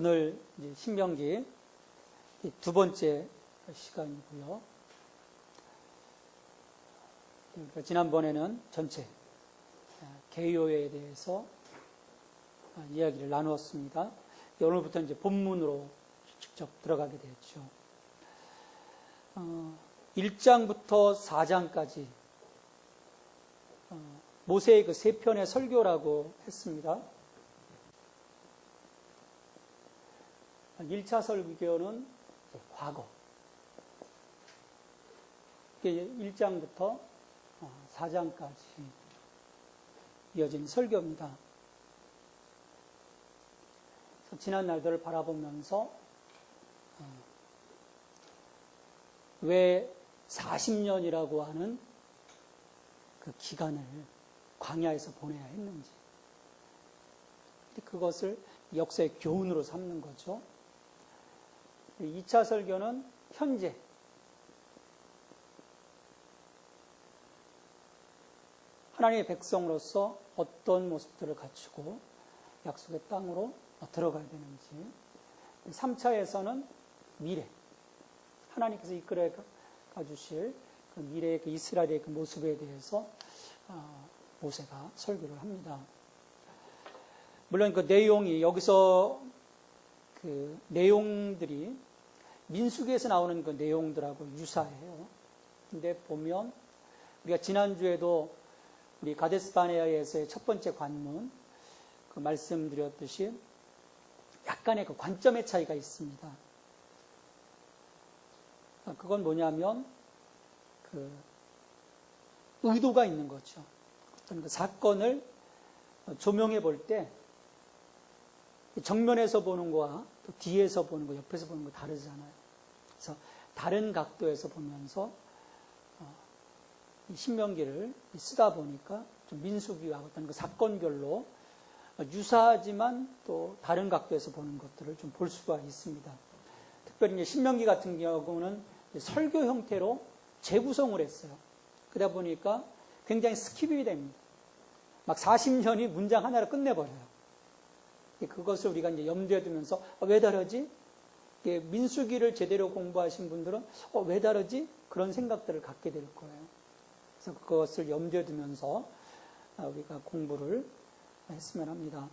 오늘 이제 신명기 두 번째 시간이고요. 그러니까 지난번에는 전체 개요에 대해서 이야기를 나누었습니다. 오늘부터 이제 본문으로 직접 들어가게 되었죠. 1장부터 4장까지 모세의 그 세 편의 설교라고 했습니다. 1차 설교는 과거. 1장부터 4장까지 이어진 설교입니다. 지난 날들을 바라보면서 왜 40년이라고 하는 그 기간을 광야에서 보내야 했는지, 그것을 역사의 교훈으로 삼는 거죠. 2차 설교는 현재, 하나님의 백성으로서 어떤 모습들을 갖추고 약속의 땅으로 들어가야 되는지, 3차에서는 미래, 하나님께서 이끌어 가주실 그 미래의 그 이스라엘의 그 모습에 대해서 모세가 설교를 합니다. 물론 그 내용이, 여기서 그 내용들이 민수기에서 나오는 그 내용들하고 유사해요. 근데 보면 우리가 지난주에도 우리 가데스 바네아에서의 첫 번째 관문 그 말씀드렸듯이 약간의 그 관점의 차이가 있습니다. 그건 뭐냐면 그 의도가 있는 거죠. 어떤 그 사건을 조명해 볼 때 정면에서 보는 거와 또 뒤에서 보는 거, 옆에서 보는 거 다르잖아요. 그래서 다른 각도에서 보면서 이 신명기를 쓰다 보니까 좀 민수기와 어떤 그 사건별로 유사하지만 또 다른 각도에서 보는 것들을 좀 볼 수가 있습니다. 특별히 이제 신명기 같은 경우는 설교 형태로 재구성을 했어요. 그러다 보니까 굉장히 스킵이 됩니다. 막 40년이 문장 하나로 끝내버려요. 그것을 우리가 이제 염두에 두면서 왜 다르지? 민수기를 제대로 공부하신 분들은 왜 다르지? 그런 생각들을 갖게 될 거예요. 그래서 그것을 염두에 두면서 우리가 공부를 했으면 합니다.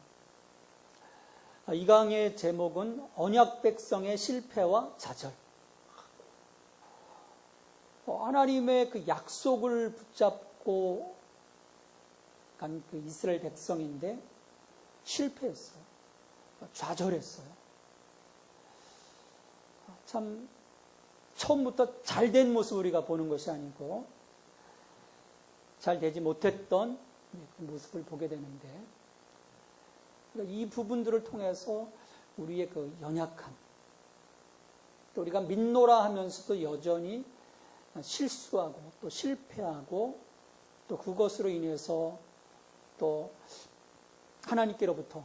이 강의 제목은 언약 백성의 실패와 좌절. 하나님의 그 약속을 붙잡고 간 그 이스라엘 백성인데 실패했어요. 좌절했어요. 참 처음부터 잘된 모습을 우리가 보는 것이 아니고 잘 되지 못했던 그 모습을 보게 되는데, 이 부분들을 통해서 우리의 그 연약함, 또 우리가 믿노라 하면서도 여전히 실수하고 또 실패하고 또 그것으로 인해서 또 하나님께로부터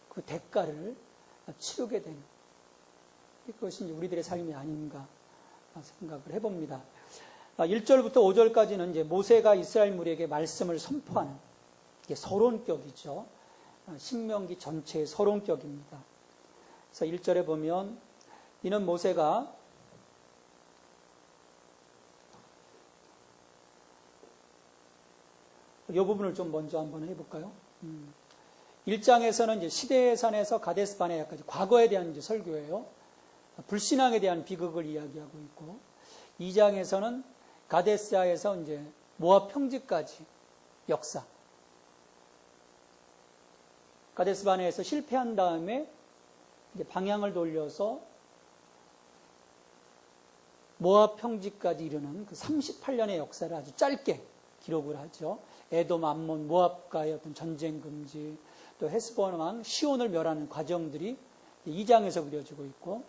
그 대가를 치르게 되는, 그것이 이제 우리들의 삶이 아닌가 생각을 해봅니다. 1절부터 5절까지는 이제 모세가 이스라엘 무리에게 말씀을 선포하는, 이게 서론격이죠. 신명기 전체의 서론격입니다. 그래서 1절에 보면, 이는 모세가 이 부분을 좀 먼저 한번 해볼까요? 1장에서는 이제 시대의 산에서 가데스 바네아까지 과거에 대한 이제 설교예요. 불신앙에 대한 비극을 이야기하고 있고, 2장에서는 가데스야에서 이제 모압 평지까지 역사. 가데스 바네아에서 실패한 다음에 이제 방향을 돌려서 모압 평지까지 이르는 그 38년의 역사를 아주 짧게 기록을 하죠. 에돔, 암몬, 모압과의 어떤 전쟁 금지, 또 헤스본 왕 시온을 멸하는 과정들이 2장에서 그려지고 있고,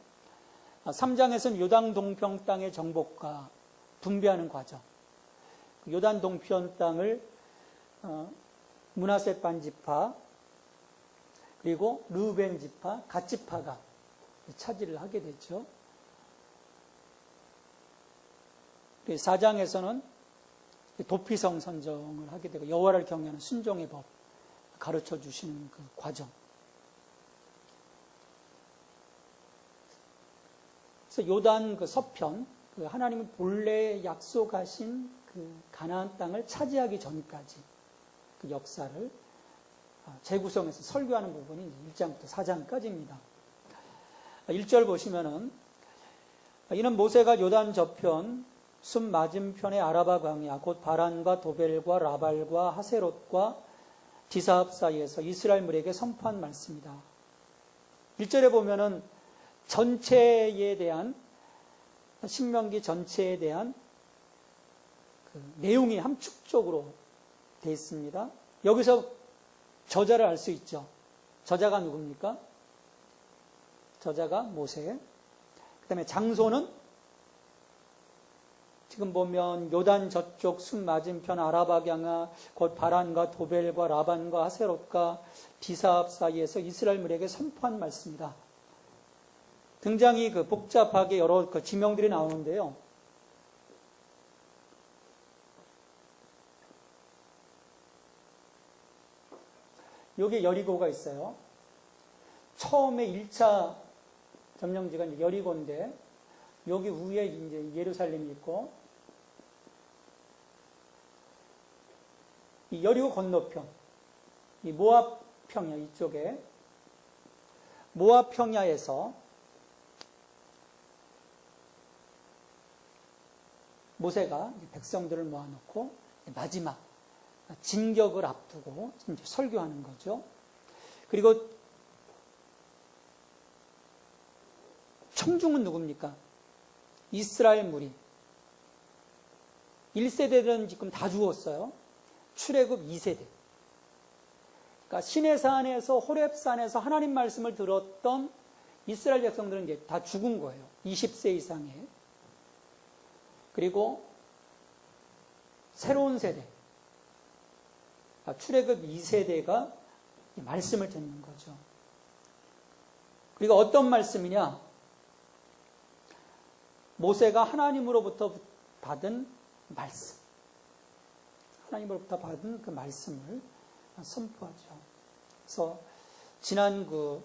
3장에서는 요단 동편 땅의 정복과 분배하는 과정, 요단 동편 땅을 므낫세 반지파 그리고 르우벤 지파, 갓 지파가 차지를 하게 됐죠. 4장에서는 도피성 선정을 하게 되고 여호와를 경외하는 순종의 법 가르쳐 주시는 그 과정. 그래서 요단 그 서편, 그 하나님이 본래 약속하신 그 가나안 땅을 차지하기 전까지 그 역사를 재구성해서 설교하는 부분이 1장부터 4장까지입니다. 1절 보시면은 이는 모세가 요단 저편 숲 맞은편의 아라바 광야 곧 바란과 도벨과 라발과 하세롯과 디사합 사이에서 이스라엘 무리에게 선포한 말씀이다. 1절에 보면은 전체에 대한 신명기 전체에 대한 그 내용이 함축적으로 되어 있습니다. 여기서 저자를 알 수 있죠. 저자가 누굽니까? 저자가 모세. 그 다음에 장소는 지금 보면 요단 저쪽 숲 맞은편 아라바 광야 곧 바란과 도벨과 라반과 하세롯과 디사합 사이에서 이스라엘 무리에게 선포한 말씀이다. 굉장히 그 복잡하게 여러 그 지명들이 나오는데요. 여기 여리고가 있어요. 처음에 1차 점령지가 이제 여리고인데 여기 위에 이제 예루살렘이 있고 이 여리고 건너편, 이 모압 평야 이쪽에 모압 평야에서 모세가 백성들을 모아놓고 마지막 진격을 앞두고 이제 설교하는 거죠. 그리고 청중은 누굽니까? 이스라엘 무리. 1세대들은 지금 다 죽었어요. 출애굽 2세대. 그러니까 시내산에서 호렙산에서 하나님 말씀을 들었던 이스라엘 백성들은 이제 다 죽은 거예요. 20세 이상에. 그리고 새로운 세대. 출애굽 2세대가 말씀을 듣는 거죠. 그리고 어떤 말씀이냐? 모세가 하나님으로부터 받은 말씀. 하나님으로부터 받은 그 말씀을 선포하죠. 그래서 지난 그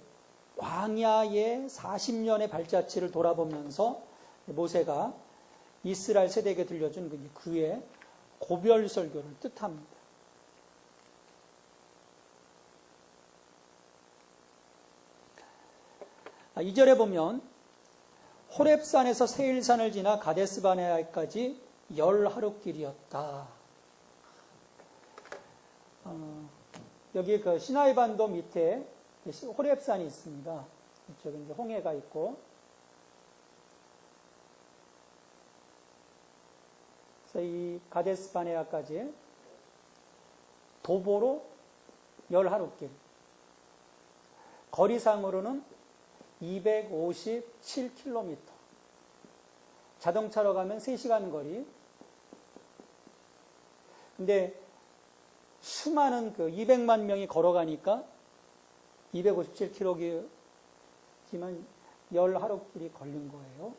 광야의 40년의 발자취를 돌아보면서 모세가 이스라엘 세대에게 들려준 그의 고별 설교를 뜻합니다. 이 절에 보면 호렙산에서 세일산을 지나 가데스바네아까지 10하루길이었다. 여기 그 시나이 반도 밑에 호렙산이 있습니다. 이쪽에 이제 홍해가 있고, 그래서 이 가데스바네아까지 도보로 10하루길. 거리상으로는 257km. 자동차로 가면 3시간 거리. 근데 수많은 그 200만 명이 걸어가니까 257km지만 10하루길이 걸린 거예요.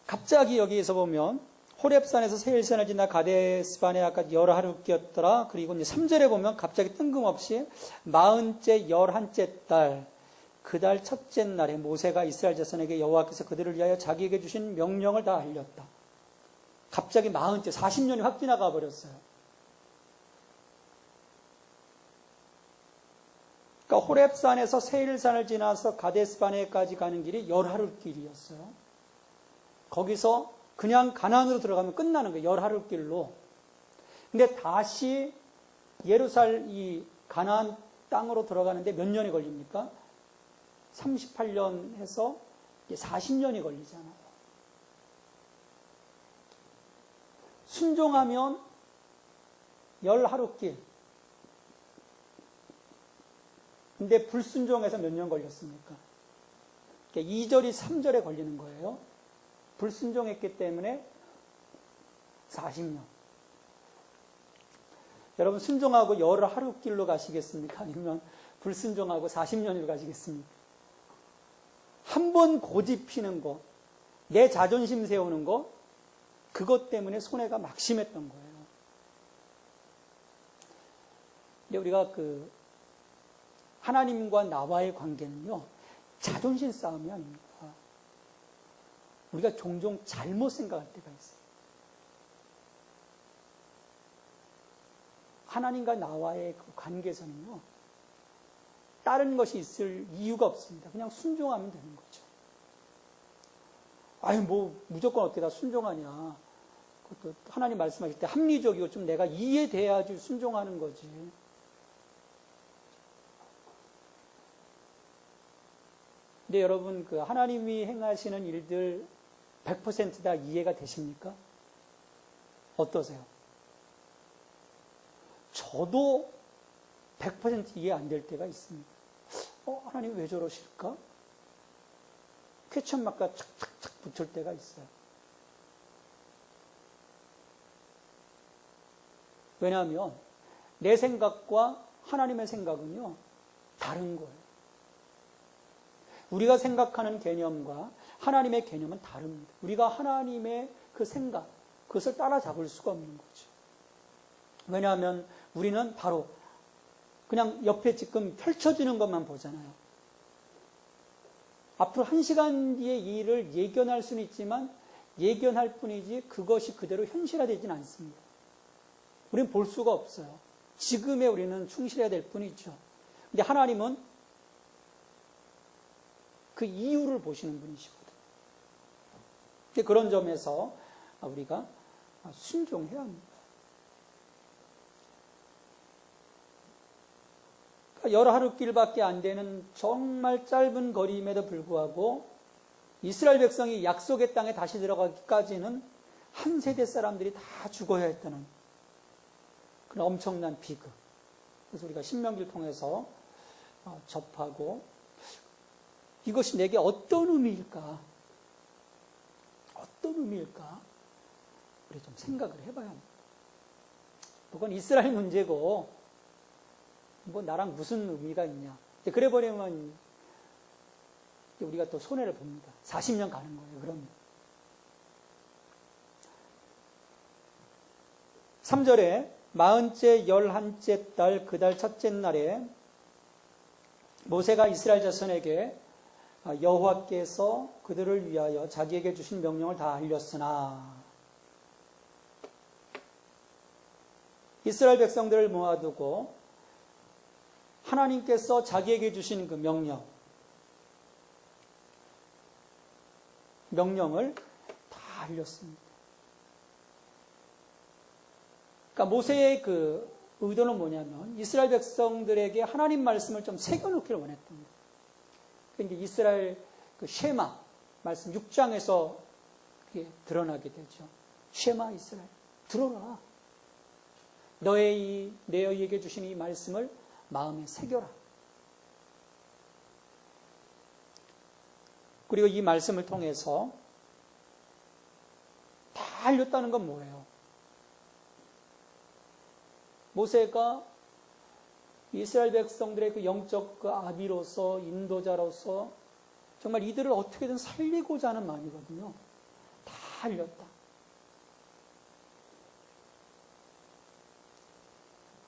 갑자기 여기에서 보면 호렙산에서 세일산을 지나 가데스바네아까지 10하루길이었더라. 그리고 이제 3절에 보면 갑자기 뜬금없이 40째 11째 달 그 달 첫째 날에 모세가 이스라엘 자손에게 여호와께서 그들을 위하여 자기에게 주신 명령을 다 알렸다. 갑자기 40째 40년이 확 지나가 버렸어요. 그러니까 호렙산에서 세일산을 지나서 가데스바네아까지 가는 길이 10하루길이었어요. 거기서 그냥 가나안으로 들어가면 끝나는 거예요. 10하루길로. 근데 다시 예루살렘 이 가나안 땅으로 들어가는데 몇 년이 걸립니까? 38년 해서 40년이 걸리잖아요. 순종하면 10하루길. 근데 불순종해서 몇 년 걸렸습니까? 2절이 3절에 걸리는 거예요. 불순종했기 때문에 40년. 여러분 순종하고 10하루길로 가시겠습니까? 아니면 불순종하고 40년으로 가시겠습니까? 한 번 고집 피는 거, 내 자존심 세우는 거, 그것 때문에 손해가 막심했던 거예요. 근데 우리가 하나님과 나와의 관계는요, 자존심 싸움이 아닙니다. 우리가 종종 잘못 생각할 때가 있어요. 하나님과 나와의 그 관계에서는요, 다른 것이 있을 이유가 없습니다. 그냥 순종하면 되는 거죠. 아유, 무조건 어떻게 다 순종하냐. 그것도 하나님 말씀하실 때 합리적이고 좀 내가 이해돼야지 순종하는 거지. 근데 여러분, 하나님이 행하시는 일들 100% 다 이해가 되십니까? 어떠세요? 저도 100% 이해 안 될 때가 있습니다. 하나님 왜 저러실까? 퀘스천마크가 착착착 붙을 때가 있어요. 왜냐하면 내 생각과 하나님의 생각은요, 다른 거예요. 우리가 생각하는 개념과 하나님의 개념은 다릅니다. 우리가 하나님의 그 생각, 그것을 따라잡을 수가 없는 거죠. 왜냐하면 우리는 바로 그냥 옆에 지금 펼쳐지는 것만 보잖아요. 앞으로 1시간 뒤에 이 일을 예견할 수는 있지만 예견할 뿐이지 그것이 그대로 현실화되지는 않습니다. 우리는 볼 수가 없어요. 지금에 우리는 충실해야 될 뿐이죠. 근데 하나님은 그 이유를 보시는 분이시거든요. 그런 점에서 우리가 순종해야 합니다. 11하루길밖에 안 되는 정말 짧은 거리임에도 불구하고 이스라엘 백성이 약속의 땅에 다시 들어가기까지는 한 세대 사람들이 다 죽어야 했다는 그런 엄청난 비극. 그래서 우리가 신명기를 통해서 접하고 이것이 내게 어떤 의미일까? 어떤 의미일까? 우리 좀 생각을 해봐야 합니다. 그건 이스라엘 문제고 나랑 무슨 의미가 있냐. 그래 버리면 우리가 또 손해를 봅니다. 40년 가는 거예요. 그러면. 3절에 40째 11째 달 그 달 첫째 날에 모세가 이스라엘 자손에게 여호와께서 그들을 위하여 자기에게 주신 명령을 다 알렸으나 이스라엘 백성들을 모아두고 하나님께서 자기에게 주신 그 명령을 다 알렸습니다. 그러니까 모세의 그 의도는 뭐냐면 이스라엘 백성들에게 하나님 말씀을 좀 새겨놓기를 원했던 거예요. 그러니까 이스라엘 그 쉐마 말씀 6장에서 그게 드러나게 되죠. 쉐마 이스라엘 들어라. 너희에게 주신 이 말씀을 마음에 새겨라. 그리고 이 말씀을 통해서 다 알렸다는 건 뭐예요? 모세가 이스라엘 백성들의 그 영적 그 아비로서 인도자로서 정말 이들을 어떻게든 살리고자 하는 마음이거든요. 다 알렸다.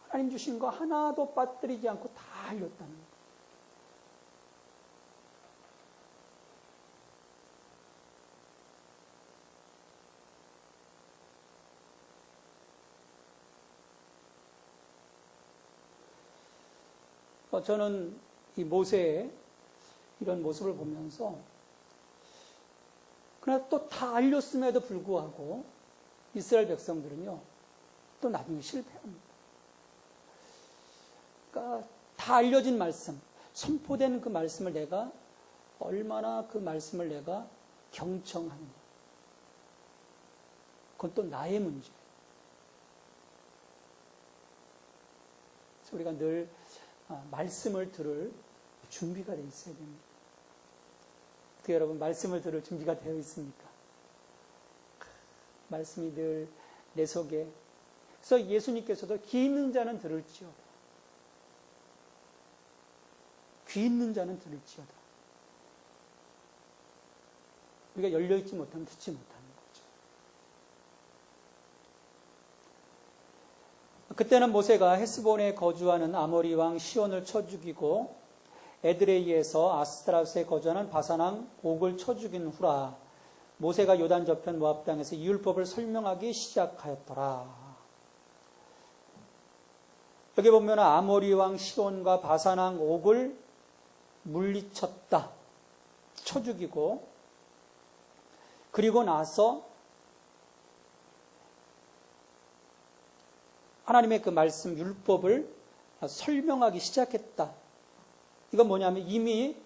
하나님 주신 거 하나도 빠뜨리지 않고 다 알렸다는 거예요. 저는 이 모세의 이런 모습을 보면서 그러나 또 다 알렸음에도 불구하고 이스라엘 백성들은요 또 나중에 실패합니다. 그러니까 다 알려진 말씀, 선포된 그 말씀을 내가 얼마나 그 말씀을 내가 경청하느냐. 그건 또 나의 문제예요. 그래서 우리가 늘 말씀을 들을 준비가 되어 있어야 됩니다. 어떻게 여러분 말씀을 들을 준비가 되어 있습니까? 말씀이 늘 내 속에. 그래서 예수님께서도 귀 있는 자는 들을지어다. 귀 있는 자는 들을지어다. 우리가 열려있지 못하면 듣지 못하는 거죠. 그때는 모세가 헤스본에 거주하는 아모리 왕 시온을 쳐 죽이고 에드레이에서 아스타라스에 거주하는 바산왕 옥을 쳐 죽인 후라. 모세가 요단 저편 모압 땅에서 이 율법을 설명하기 시작하였더라. 여기 보면 아모리 왕 시온과 바산왕 옥을 물리쳤다. 쳐 죽이고 그리고 나서 하나님의 그 말씀 율법을 설명하기 시작했다. 이건 뭐냐면 이미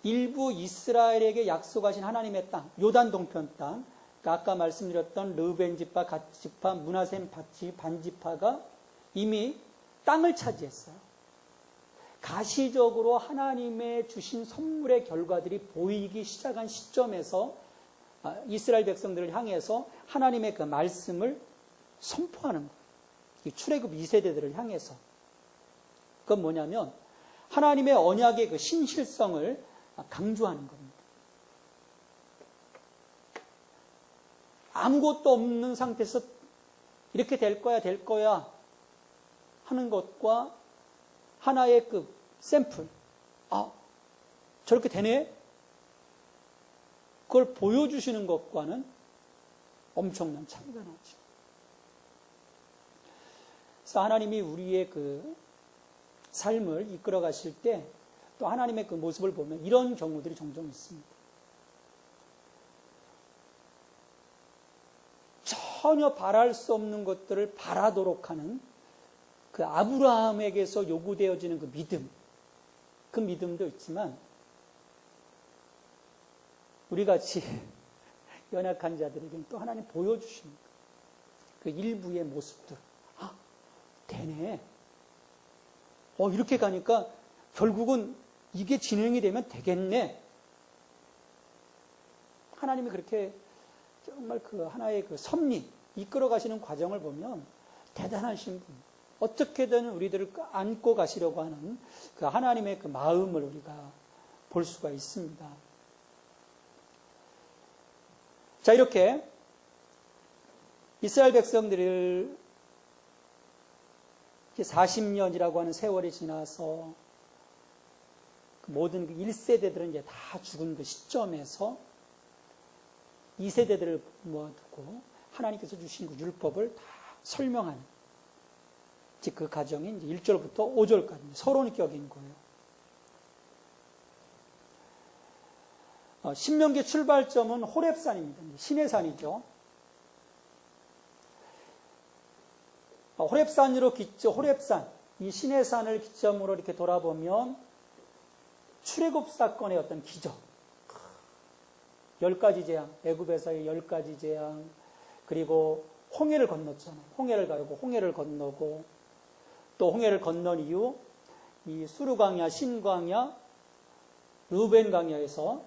일부 이스라엘에게 약속하신 하나님의 땅, 요단 동편 땅, 그러니까 아까 말씀드렸던 르벤 지파, 갓 지파, 므낫세 반지파가 이미 땅을 차지했어요. 가시적으로 하나님의 주신 선물의 결과들이 보이기 시작한 시점에서 이스라엘 백성들을 향해서 하나님의 그 말씀을 선포하는 거예요. 출애굽 2세대들을 향해서. 그건 뭐냐면 하나님의 언약의 그 신실성을 강조하는 겁니다. 아무것도 없는 상태에서 이렇게 될 거야 하는 것과 하나의 그 샘플, 저렇게 되네? 그걸 보여주시는 것과는 엄청난 차이가 나죠. 그래서 하나님이 우리의 그 삶을 이끌어 가실 때 또 하나님의 그 모습을 보면 이런 경우들이 종종 있습니다. 전혀 바랄 수 없는 것들을 바라도록 하는 그 아브라함에게서 요구되어지는 그 믿음, 그 믿음도 있지만 우리같이 연약한 자들에게는 또 하나님 보여주시는 그 일부의 모습들. 되네. 이렇게 가니까 결국은 이게 진행이 되면 되겠네. 하나님이 그렇게 정말 그 하나의 그 섭리, 이끌어 가시는 과정을 보면 대단하신 분. 어떻게든 우리들을 안고 가시려고 하는 그 하나님의 그 마음을 우리가 볼 수가 있습니다. 자, 이렇게 이스라엘 백성들을 40년이라고 하는 세월이 지나서 그 모든 그 1세대들은 이제 다 죽은 그 시점에서 2세대들을 모아두고 하나님께서 주신 그 율법을 다 설명하는 즉 그 과정이 이제 1절부터 5절까지 서론격인 거예요. 신명기 출발점은 호렙산입니다. 신의 산이죠. 호렙산으로 호렙산, 이 신의 산을 기점으로 이렇게 돌아보면 출애굽 사건의 어떤 기적, 10가지 재앙, 애굽에서의 10가지 재앙, 그리고 홍해를 건넜잖아요. 홍해를 가르고 홍해를 건너고 또 홍해를 건넌 이후 이 수르강야, 신강야, 르벤강야에서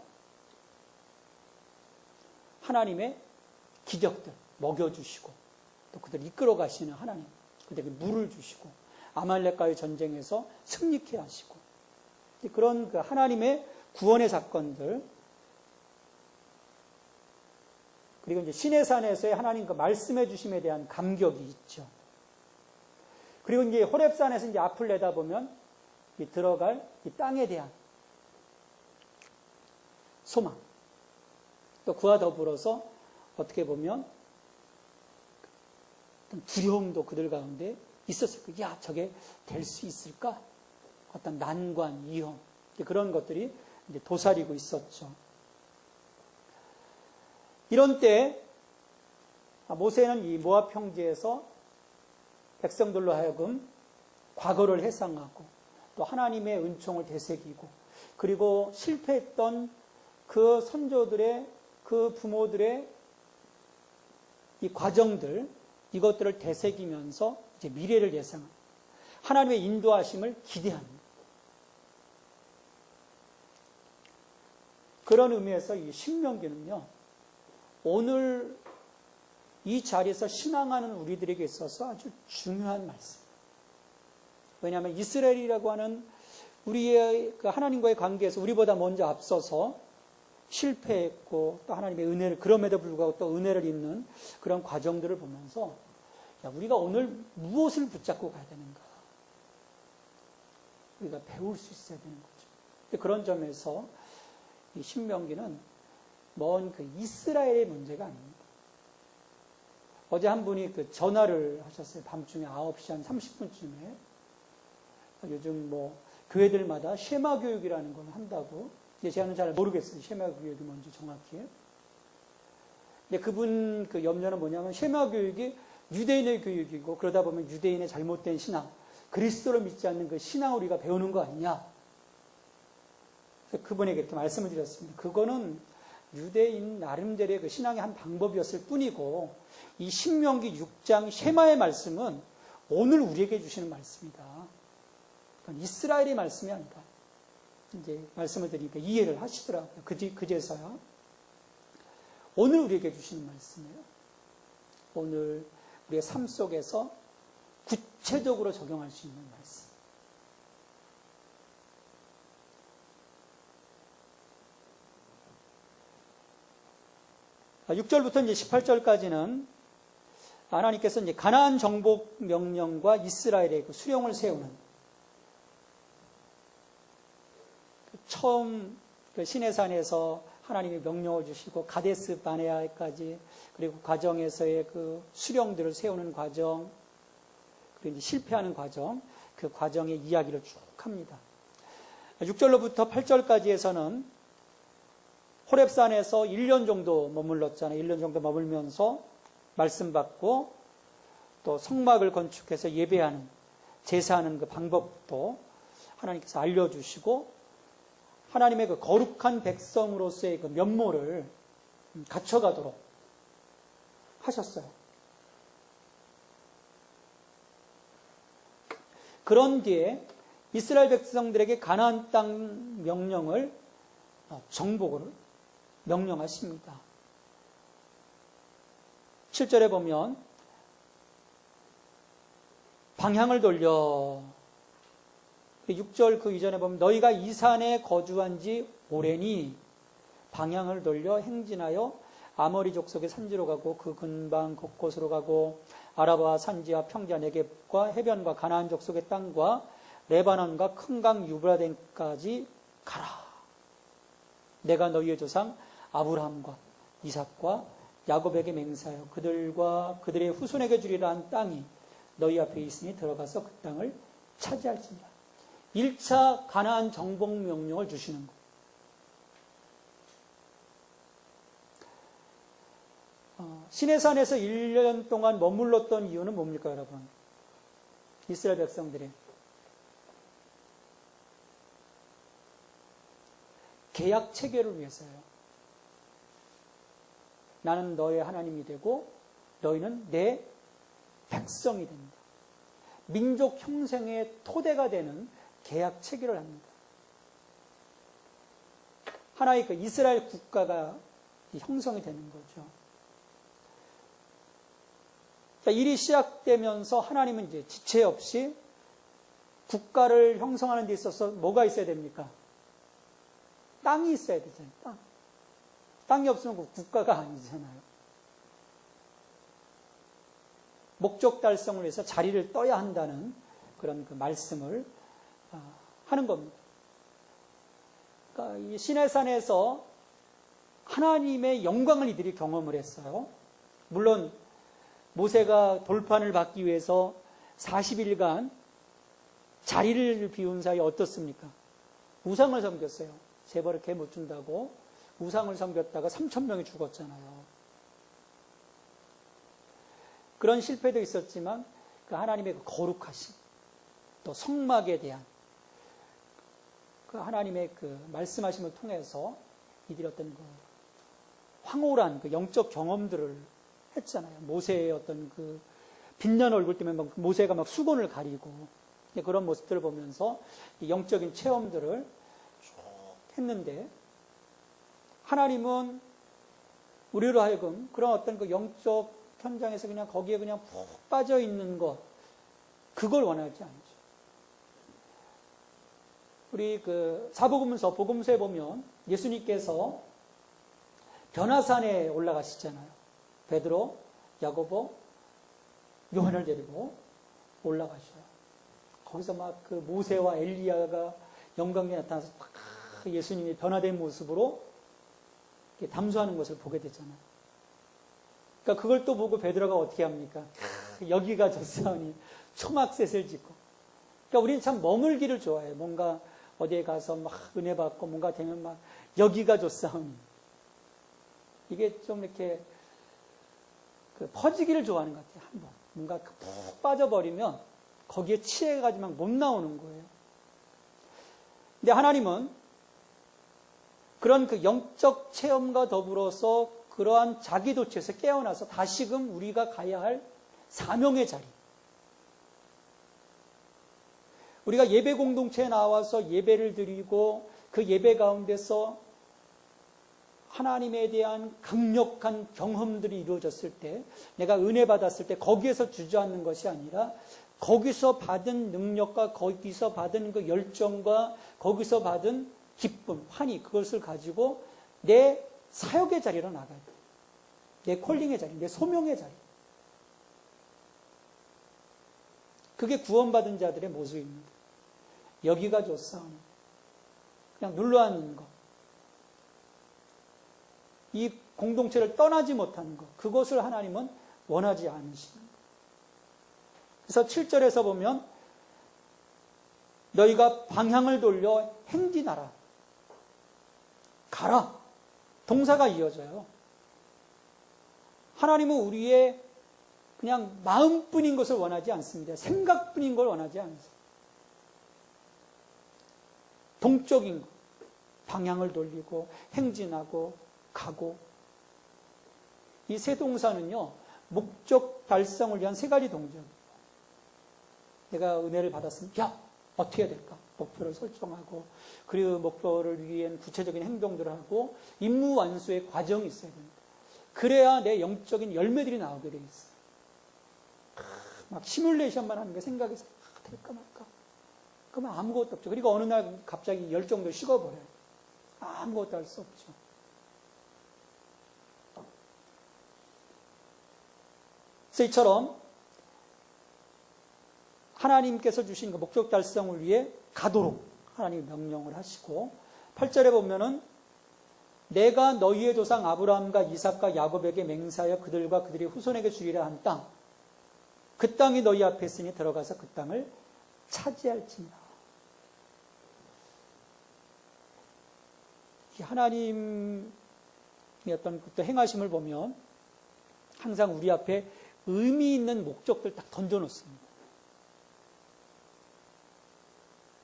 하나님의 기적들 먹여주시고 또 그들을 이끌어 가시는 하나님, 그들에게 물을 주시고 아말렉과의 전쟁에서 승리케 하시고 그런 그 하나님의 구원의 사건들, 그리고 이제 시내산에서의 하나님 그 말씀해 주심에 대한 감격이 있죠. 그리고 이제 호렙산에서 이제 앞을 내다보면 이 들어갈 이 땅에 대한 소망, 또 그와 더불어서 어떻게 보면 두려움도 그들 가운데 있었을 거예요. 야, 저게 될 수 있을까? 어떤 난관, 위험, 그런 것들이 이제 도사리고 있었죠. 이런 때 모세는 이 모압 평지에서 백성들로 하여금 과거를 회상하고 또 하나님의 은총을 되새기고 그리고 실패했던 그 선조들의 그 부모들의 이 과정들, 이것들을 되새기면서 이제 미래를 예상합니다. 하나님의 인도하심을 기대합니다. 그런 의미에서 이 신명기는요, 오늘 이 자리에서 신앙하는 우리들에게 있어서 아주 중요한 말씀. 왜냐하면 이스라엘이라고 하는 우리의 그 하나님과의 관계에서 우리보다 먼저 앞서서 실패했고 또 하나님의 은혜를, 그럼에도 불구하고 또 은혜를 잇는 그런 과정들을 보면서 우리가 오늘 무엇을 붙잡고 가야 되는가? 우리가 배울 수 있어야 되는 거죠. 근데 그런 점에서 이 신명기는 먼 그 이스라엘의 문제가 아닙니다. 어제 한 분이 그 전화를 하셨어요. 밤중에 9시 한 30분쯤에. 요즘 뭐 교회들마다 쉐마 교육이라는 걸 한다고. 제가는 잘 모르겠어요. 쉐마 교육이 뭔지 정확히. 근데 그분 그 염려는 뭐냐면 쉐마 교육이 유대인의 교육이고 그러다 보면 유대인의 잘못된 신앙, 그리스도를 믿지 않는 그 신앙을 우리가 배우는 거 아니냐. 그래서 그분에게 이렇게 말씀을 드렸습니다. 그거는 유대인 나름대로의 그 신앙의 한 방법이었을 뿐이고 이 신명기 6장 쉐마의 말씀은 오늘 우리에게 주시는 말씀이다. 그건 이스라엘의 말씀이 아니다. 이제 말씀을 드리니까 이해를 하시더라고요. 그제서야. 오늘 우리에게 주시는 말씀이에요. 오늘 우리의 삶 속에서 구체적으로 적용할 수 있는 말씀. 아, 6절부터 이제 18절까지는 하나님께서 이제 가나안 정복 명령과 이스라엘의 그 수령을 세우는 처음 그 시내산에서 하나님이 명령을 주시고 가데스 바네아까지 그리고 과정에서의 그 수령들을 세우는 과정 그리고 이제 실패하는 과정 그 과정의 이야기를 쭉 합니다. 6절로부터 8절까지에서는 호렙산에서 1년 정도 머물렀잖아요. 1년 정도 머물면서 말씀 받고 또 성막을 건축해서 예배하는 제사하는 그 방법도 하나님께서 알려주시고 하나님의 그 거룩한 백성으로서의 그 면모를 갖춰가도록 하셨어요. 그런 뒤에 이스라엘 백성들에게 가나안 땅 명령을 정복을 명령하십니다. 7절에 보면 방향을 돌려 6절 그 이전에 보면 너희가 이 산에 거주한 지 오래니 방향을 돌려 행진하여 아모리 족속의 산지로 가고 그 근방 곳곳으로 가고 아라바 산지와 평지와 네겝과 해변과 가나안 족속의 땅과 레바논과 큰 강 유브라데까지 가라. 내가 너희의 조상 아브라함과 이삭과 야곱에게 맹세하여 그들과 그들의 후손에게 주리라 한 땅이 너희 앞에 있으니 들어가서 그 땅을 차지할지니라. 1차 가나안 정복 명령을 주시는 것. 시내산에서 1년 동안 머물렀던 이유는 뭡니까, 여러분? 이스라엘 백성들이 계약 체결을 위해서요. 나는 너의 하나님이 되고 너희는 내 백성이 된다. 민족 형성의 토대가 되는 계약 체결을 합니다. 하나의 그 이스라엘 국가가 형성이 되는 거죠. 자, 일이 시작되면서 하나님은 이제 지체 없이 국가를 형성하는 데 있어서 뭐가 있어야 됩니까? 땅이 있어야 되잖아요. 땅이 없으면 그 국가가 아니잖아요. 목적 달성을 위해서 자리를 떠야 한다는 그런 그 말씀을 하는 겁니다. 그러니까 이 시내산에서 하나님의 영광을 이들이 경험을 했어요. 물론 모세가 돌판을 받기 위해서 40일간 자리를 비운 사이 어떻습니까? 우상을 섬겼어요. 재벌을 개 못 준다고 우상을 섬겼다가 3,000명이 죽었잖아요. 그런 실패도 있었지만 그 하나님의 그 거룩하심, 또 성막에 대한 그 하나님의 그 말씀하심을 통해서 이들이 어떤 그 황홀한 그 영적 경험들을 했잖아요. 모세의 어떤 그 빛난 얼굴 때문에 막 모세가 막 수건을 가리고 그런 모습들을 보면서 영적인 체험들을 쭉 했는데 하나님은 우리로 하여금 그런 어떤 그 영적 현장에서 그냥 거기에 그냥 푹 빠져 있는 것 그걸 원하지 않죠. 우리 그 사복음서 복음서에 보면 예수님께서 변화산에 올라가시잖아요. 베드로, 야고보, 요한을 데리고 올라가셔요. 거기서 막 그 모세와 엘리야가 영광에 나타나서 막 예수님이 변화된 모습으로 담수하는 것을 보게 되잖아요. 그러니까 그걸 또 보고 베드로가 어떻게 합니까? 여기가 좋사오니 초막셋을 짓고. 그러니까 우리는 참 머물기를 좋아해요. 뭔가 어디에 가서 막 은혜 받고 뭔가 되면 막 여기가 좋사오니. 이게 좀 이렇게 그 퍼지기를 좋아하는 것 같아요. 한번 뭔가 푹 빠져버리면 거기에 취해가지고 막 못 나오는 거예요. 근데 하나님은 그런 그 영적 체험과 더불어서 그러한 자기 도취에서 깨어나서 다시금 우리가 가야 할 사명의 자리. 우리가 예배 공동체에 나와서 예배를 드리고 그 예배 가운데서 하나님에 대한 강력한 경험들이 이루어졌을 때, 내가 은혜 받았을 때 거기에서 주저앉는 것이 아니라 거기서 받은 능력과 거기서 받은 그 열정과 거기서 받은 기쁨, 환희, 그것을 가지고 내 사역의 자리로 나가야 돼요. 내 콜링의 자리, 내 소명의 자리. 그게 구원받은 자들의 모습입니다. 여기가 좋사오니 그냥 눌러앉는 것. 이 공동체를 떠나지 못하는 것. 그것을 하나님은 원하지 않으시는 것. 그래서 7절에서 보면 너희가 방향을 돌려 행진하라. 가라. 동사가 이어져요. 하나님은 우리의 그냥 마음뿐인 것을 원하지 않습니다. 생각뿐인 걸 원하지 않습니다. 동적인 것. 방향을 돌리고 행진하고 가고. 이 세 동사는요, 목적 달성을 위한 세 가지 동작이에요. 내가 은혜를 받았으면, 야, 어떻게 해야 될까? 목표를 설정하고, 그리고 목표를 위한 구체적인 행동들을 하고, 임무 완수의 과정이 있어야 됩니다. 그래야 내 영적인 열매들이 나오게 돼 있어요. 막 시뮬레이션만 하는 게 생각에서, 될까 말까? 그러면 아무것도 없죠. 그리고 어느 날 갑자기 열정도 식어버려요. 아무것도 할 수 없죠. 그래서 이처럼 하나님께서 주신 그 목적 달성을 위해 가도록 하나님이 명령을 하시고, 8절에 보면은 내가 너희의 조상 아브라함과 이삭과 야곱에게 맹세하여 그들과 그들의 후손에게 주리라 한 땅, 그 땅이 너희 앞에 있으니 들어가서 그 땅을 차지할지니라. 하나님의 어떤 그 행하심을 보면 항상 우리 앞에 의미 있는 목적들 딱 던져놓습니다.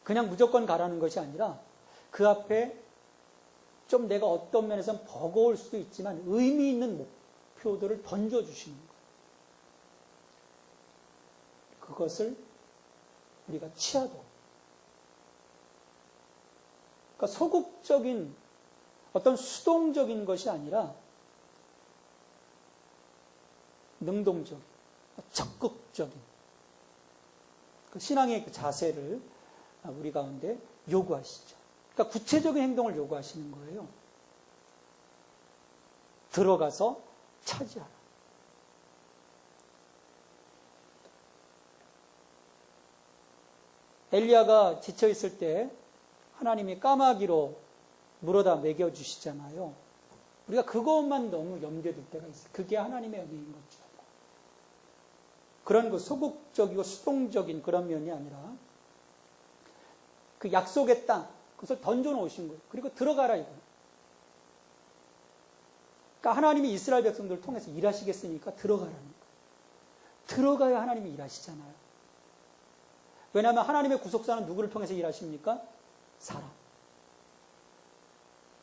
그냥 무조건 가라는 것이 아니라 그 앞에 좀 내가 어떤 면에서는 버거울 수도 있지만 의미 있는 목표들을 던져주시는 거예요. 그것을 우리가 취하도록. 그러니까 소극적인 어떤 수동적인 것이 아니라 능동적인, 적극적인 그 신앙의 그 자세를 우리 가운데 요구하시죠. 그러니까 구체적인 행동을 요구하시는 거예요. 들어가서 차지하라. 엘리야가 지쳐있을 때 하나님이 까마귀로 물어다 먹여주시잖아요. 우리가 그것만 너무 염두에 둘 때가 있어요. 그게 하나님의 은혜인 거죠. 그런 그 소극적이고 수동적인 그런 면이 아니라 그 약속의 땅, 그것을 던져놓으신 거예요. 그리고 들어가라 이거예요. 그러니까 하나님이 이스라엘 백성들을 통해서 일하시겠으니까 들어가라는 거예요. 들어가야 하나님이 일하시잖아요. 왜냐하면 하나님의 구속사는 누구를 통해서 일하십니까? 사람.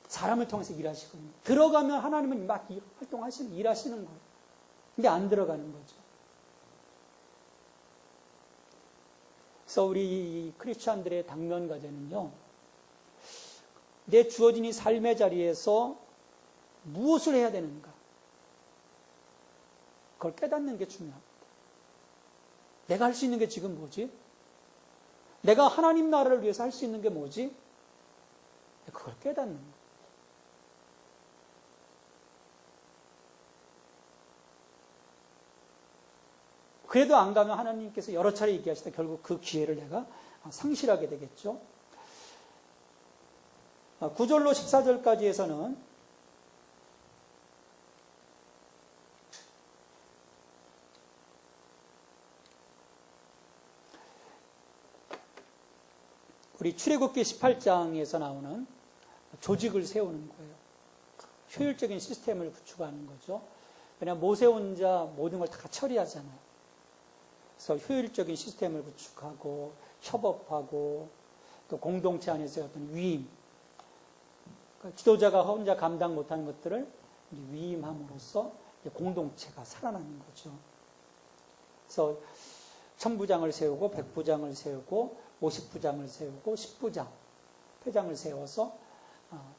사람을 통해서 일하시거든요. 들어가면 하나님은 막 활동하시는, 일하시는 거예요. 근데 안 들어가는 거죠. 그래서 우리 크리스찬들의 당면 과제는요, 내 주어진 이 삶의 자리에서 무엇을 해야 되는가? 그걸 깨닫는 게 중요합니다. 내가 할 수 있는 게 지금 뭐지? 내가 하나님 나라를 위해서 할 수 있는 게 뭐지? 그걸 깨닫는 거예요. 그래도 안 가면 하나님께서 여러 차례 얘기하시다 결국 그 기회를 내가 상실하게 되겠죠. 9절로 14절까지에서는 우리 출애굽기 18장에서 나오는 조직을 세우는 거예요. 효율적인 시스템을 구축하는 거죠. 왜냐하면 모세 혼자 모든 걸 다 처리하잖아요. 그래서 효율적인 시스템을 구축하고 협업하고 또 공동체 안에서 어떤 위임, 그러니까 지도자가 혼자 감당 못하는 것들을 위임함으로써 공동체가 살아나는 거죠. 그래서 1000부장을 세우고 100부장을 세우고 50부장을 세우고 10부장, 회장을 세워서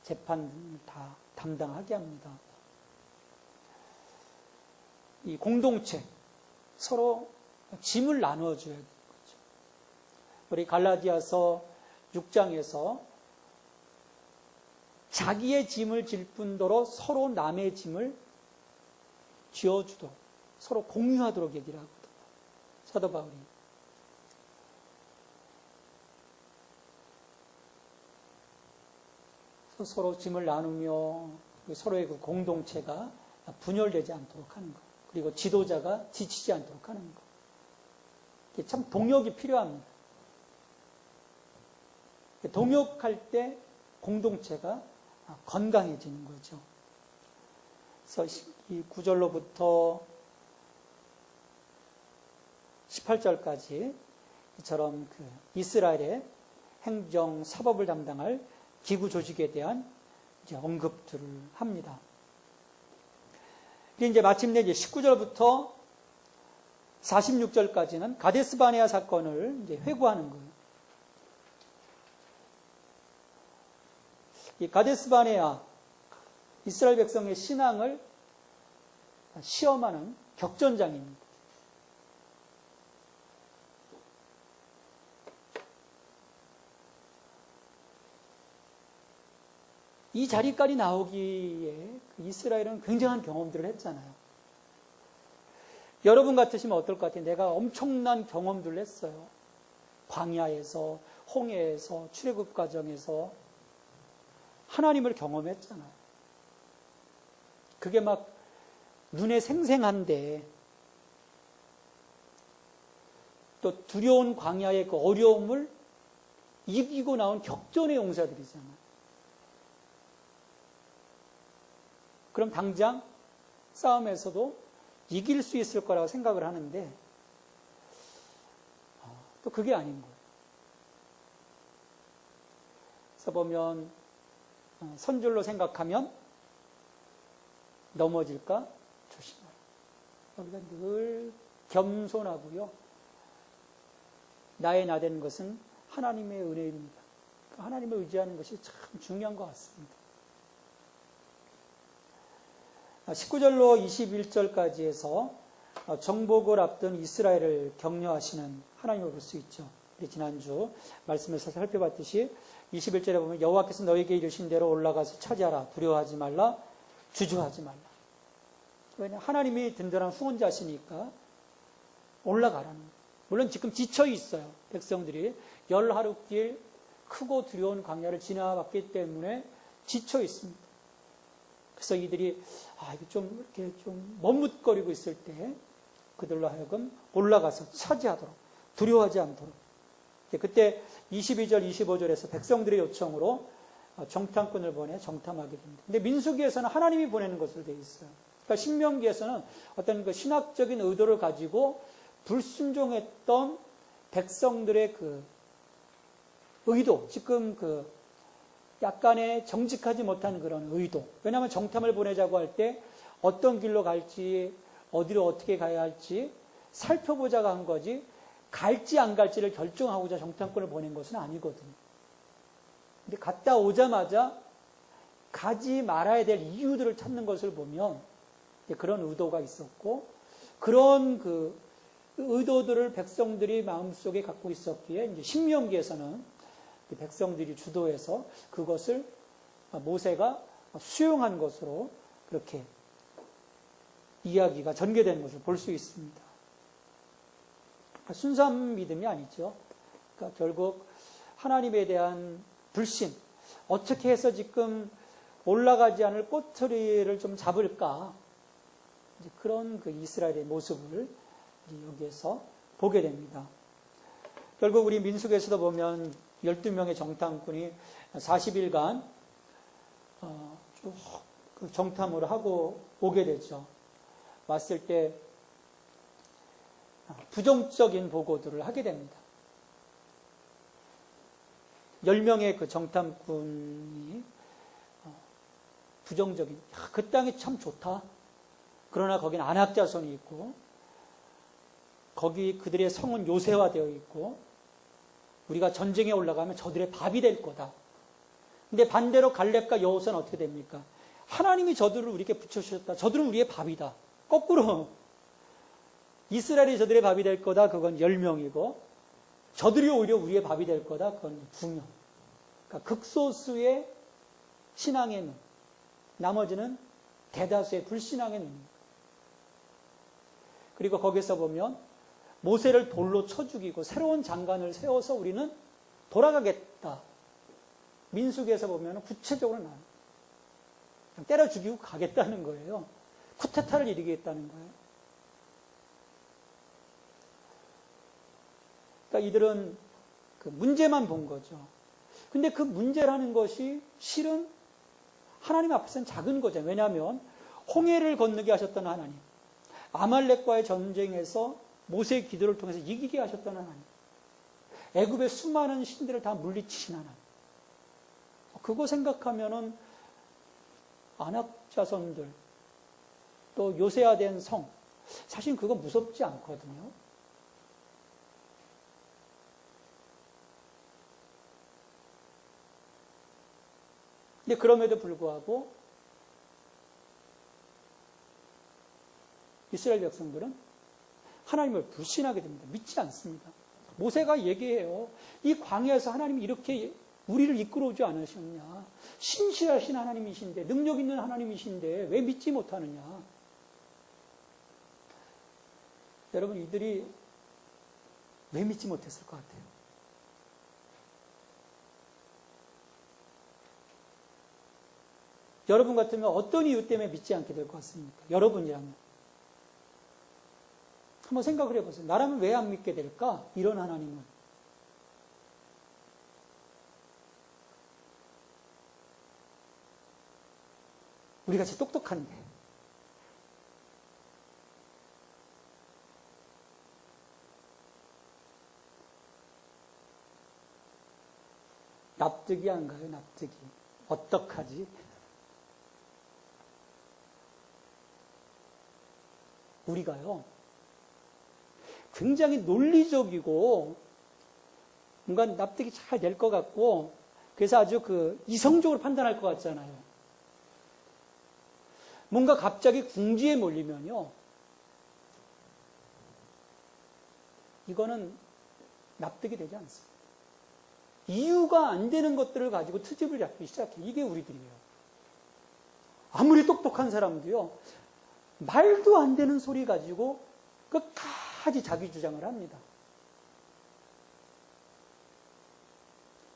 재판을 다 담당하게 합니다. 이 공동체, 서로 짐을 나눠줘야 되는 거죠. 우리 갈라디아서 6장에서 자기의 짐을 질 뿐더러 서로 남의 짐을 쥐어주도록, 서로 공유하도록 얘기를 하거든요. 사도 바울이. 서로 짐을 나누며 서로의 그 공동체가 분열되지 않도록 하는 것. 그리고 지도자가 지치지 않도록 하는 것. 이게 참 동역이 필요합니다. 동역할 때 공동체가 건강해지는 거죠. 그래서 이 9절로부터 18절까지 이처럼 그 이스라엘의 행정, 사법을 담당할 기구 조직에 대한 이제 언급들을 합니다. 이제 마침내 이제 19절부터 46절까지는 가데스 바네아 사건을 이제 회고하는 거예요. 이 가데스 바네아, 이스라엘 백성의 신앙을 시험하는 격전장입니다. 이 자리까지 나오기에 이스라엘은 굉장한 경험들을 했잖아요. 여러분 같으시면 어떨 것 같아요? 내가 엄청난 경험들을 했어요. 광야에서, 홍해에서, 출애굽 과정에서 하나님을 경험했잖아요. 그게 막 눈에 생생한데 또 두려운 광야의 그 어려움을 이기고 나온 격전의 용사들이잖아요. 그럼 당장 싸움에서도 이길 수 있을 거라고 생각을 하는데 또 그게 아닌 거예요. 그래서 보면 선줄로 생각하면 넘어질까 조심하라. 우리가 늘 겸손하고요. 나의 나되는 것은 하나님의 은혜입니다. 하나님을 의지하는 것이 참 중요한 것 같습니다. 19절로 21절까지 해서 정복을 앞둔 이스라엘을 격려하시는 하나님을 볼 수 있죠. 우리 지난주 말씀에서 살펴봤듯이 21절에 보면 여호와께서 너에게 이르신 대로 올라가서 차지하라. 두려워하지 말라. 주저하지 말라. 왜냐하면 하나님이 든든한 후원자시니까 올라가라는 거예요. 물론 지금 지쳐 있어요. 백성들이 열하루길 크고 두려운 광야를 지나봤기 때문에 지쳐 있습니다. 그래서 이들이 이거 좀 이렇게 좀 머뭇거리고 있을 때 그들로 하여금 올라가서 차지하도록, 두려워하지 않도록. 그때 22절, 25절에서 백성들의 요청으로 정탐꾼을 보내 정탐하게 됩니다. 근데 민수기에서는 하나님이 보내는 것으로 되어 있어요. 그러니까 신명기에서는 어떤 그 신학적인 의도를 가지고 불순종했던 백성들의 그 의도, 지금 그 약간의 정직하지 못한 그런 의도. 왜냐하면 정탐을 보내자고 할 때 어떤 길로 갈지, 어디로 어떻게 가야 할지 살펴보자고 한 거지, 갈지 안 갈지를 결정하고자 정탐꾼을 보낸 것은 아니거든요. 근데 갔다 오자마자 가지 말아야 될 이유들을 찾는 것을 보면 그런 의도가 있었고, 그런 그 의도들을 백성들이 마음속에 갖고 있었기에 이제 신명기에서는 백성들이 주도해서 그것을 모세가 수용한 것으로 그렇게 이야기가 전개되는 것을 볼 수 있습니다. 순수한 믿음이 아니죠. 그러니까 결국 하나님에 대한 불신, 어떻게 해서 지금 올라가지 않을 꼬투리를 좀 잡을까, 이제 그런 그 이스라엘의 모습을 여기에서 보게 됩니다. 결국 우리 민수기에서도 보면 12명의 정탐꾼이 40일간 쭉 그 정탐을 하고 오게 되죠. 왔을 때 부정적인 보고들을 하게 됩니다. 10명의 그 정탐꾼이 부정적인, 그 땅이 참 좋다. 그러나 거기는 안악자손이 있고, 거기 그들의 성은 요새화되어 있고, 우리가 전쟁에 올라가면 저들의 밥이 될 거다. 근데 반대로 갈렙과 여호수아는 어떻게 됩니까? 하나님이 저들을 우리에게 붙여주셨다. 저들은 우리의 밥이다. 거꾸로 이스라엘이 저들의 밥이 될 거다. 그건 10명이고, 저들이 오히려 우리의 밥이 될 거다. 그건 2명. 그러니까 극소수의 신앙의 눈, 나머지는 대다수의 불신앙의 눈입니다. 그리고 거기서 보면 모세를 돌로 쳐 죽이고 새로운 장관을 세워서 우리는 돌아가겠다. 민수기에서 보면 구체적으로 나와요. 때려 죽이고 가겠다는 거예요. 쿠데타를 일으키겠다는 거예요. 그러니까 이들은 그 문제만 본 거죠. 근데 그 문제라는 것이 실은 하나님 앞에서는 작은 거죠. 왜냐하면 홍해를 건너게 하셨던 하나님, 아말렉과의 전쟁에서 모세의 기도를 통해서 이기게 하셨던 하나님, 애굽의 수많은 신들을 다 물리치신 하나님, 그거 생각하면은 안악자손들, 또 요새화된 성, 사실 그거 무섭지 않거든요. 근데 그럼에도 불구하고 이스라엘 백성들은 하나님을 불신하게 됩니다. 믿지 않습니다. 모세가 얘기해요. 이 광야에서 하나님이 이렇게 우리를 이끌어오지 않으셨냐. 신실하신 하나님이신데, 능력 있는 하나님이신데 왜 믿지 못하느냐. 여러분, 이들이 왜 믿지 못했을 것 같아요? 여러분 같으면 어떤 이유 때문에 믿지 않게 될 것 같습니까? 여러분이라면. 한번 생각을 해보세요. 나라면 왜 안 믿게 될까? 이런 하나님은. 우리같이 똑똑한데. 납득이 안 가요, 납득이. 어떡하지? 우리가요, 굉장히 논리적이고, 뭔가 납득이 잘 될 것 같고, 그래서 아주 이성적으로 판단할 것 같잖아요. 뭔가 갑자기 궁지에 몰리면요, 이거는 납득이 되지 않습니다. 이유가 안 되는 것들을 가지고 트집을 잡기 시작해. 이게 우리들이에요. 아무리 똑똑한 사람도요, 말도 안 되는 소리 가지고 끝까지 자기 주장을 합니다.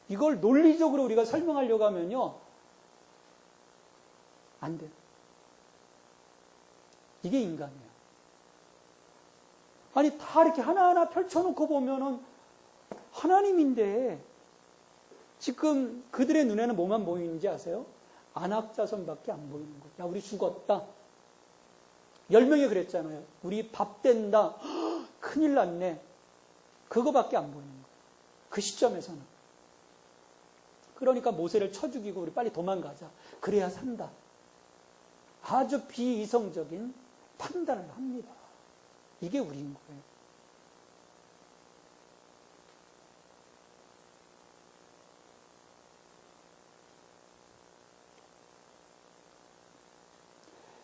이걸 논리적으로 우리가 설명하려고 하면요, 안 돼요. 이게 인간이에요. 아니, 다 이렇게 하나하나 펼쳐놓고 보면은 하나님인데 지금 그들의 눈에는 뭐만 보이는지 아세요? 안악자손밖에 안 보이는 거예요. 야, 우리 죽었다. 10명이 그랬잖아요. 우리 밥 된다. 허, 큰일 났네. 그거밖에 안 보이는 거예요. 그 시점에서는. 그러니까 모세를 쳐 죽이고 우리 빨리 도망가자. 그래야 산다. 아주 비이성적인 판단을 합니다. 이게 우리인 거예요.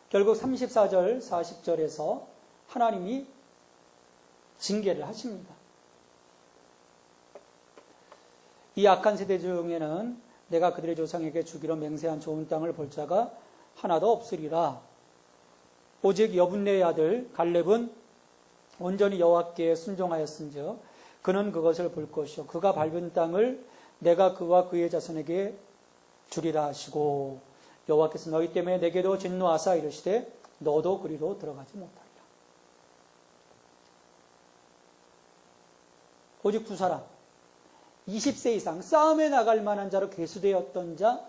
결국 34절, 40절에서 하나님이 징계를 하십니다. 이 악한 세대 중에는 내가 그들의 조상에게 주기로 맹세한 좋은 땅을 볼 자가 하나도 없으리라. 오직 여분네의 아들 갈렙은 온전히 여호와께 순종하였은즉 그는 그것을 볼 것이요 그가 밟은 땅을 내가 그와 그의 자손에게 주리라 하시고 여호와께서 너희 때문에 내게도 진노하사 이르시되 너도 그리로 들어가지 못하리라. 오직 두 사람 20세 이상 싸움에 나갈 만한 자로 계수되었던 자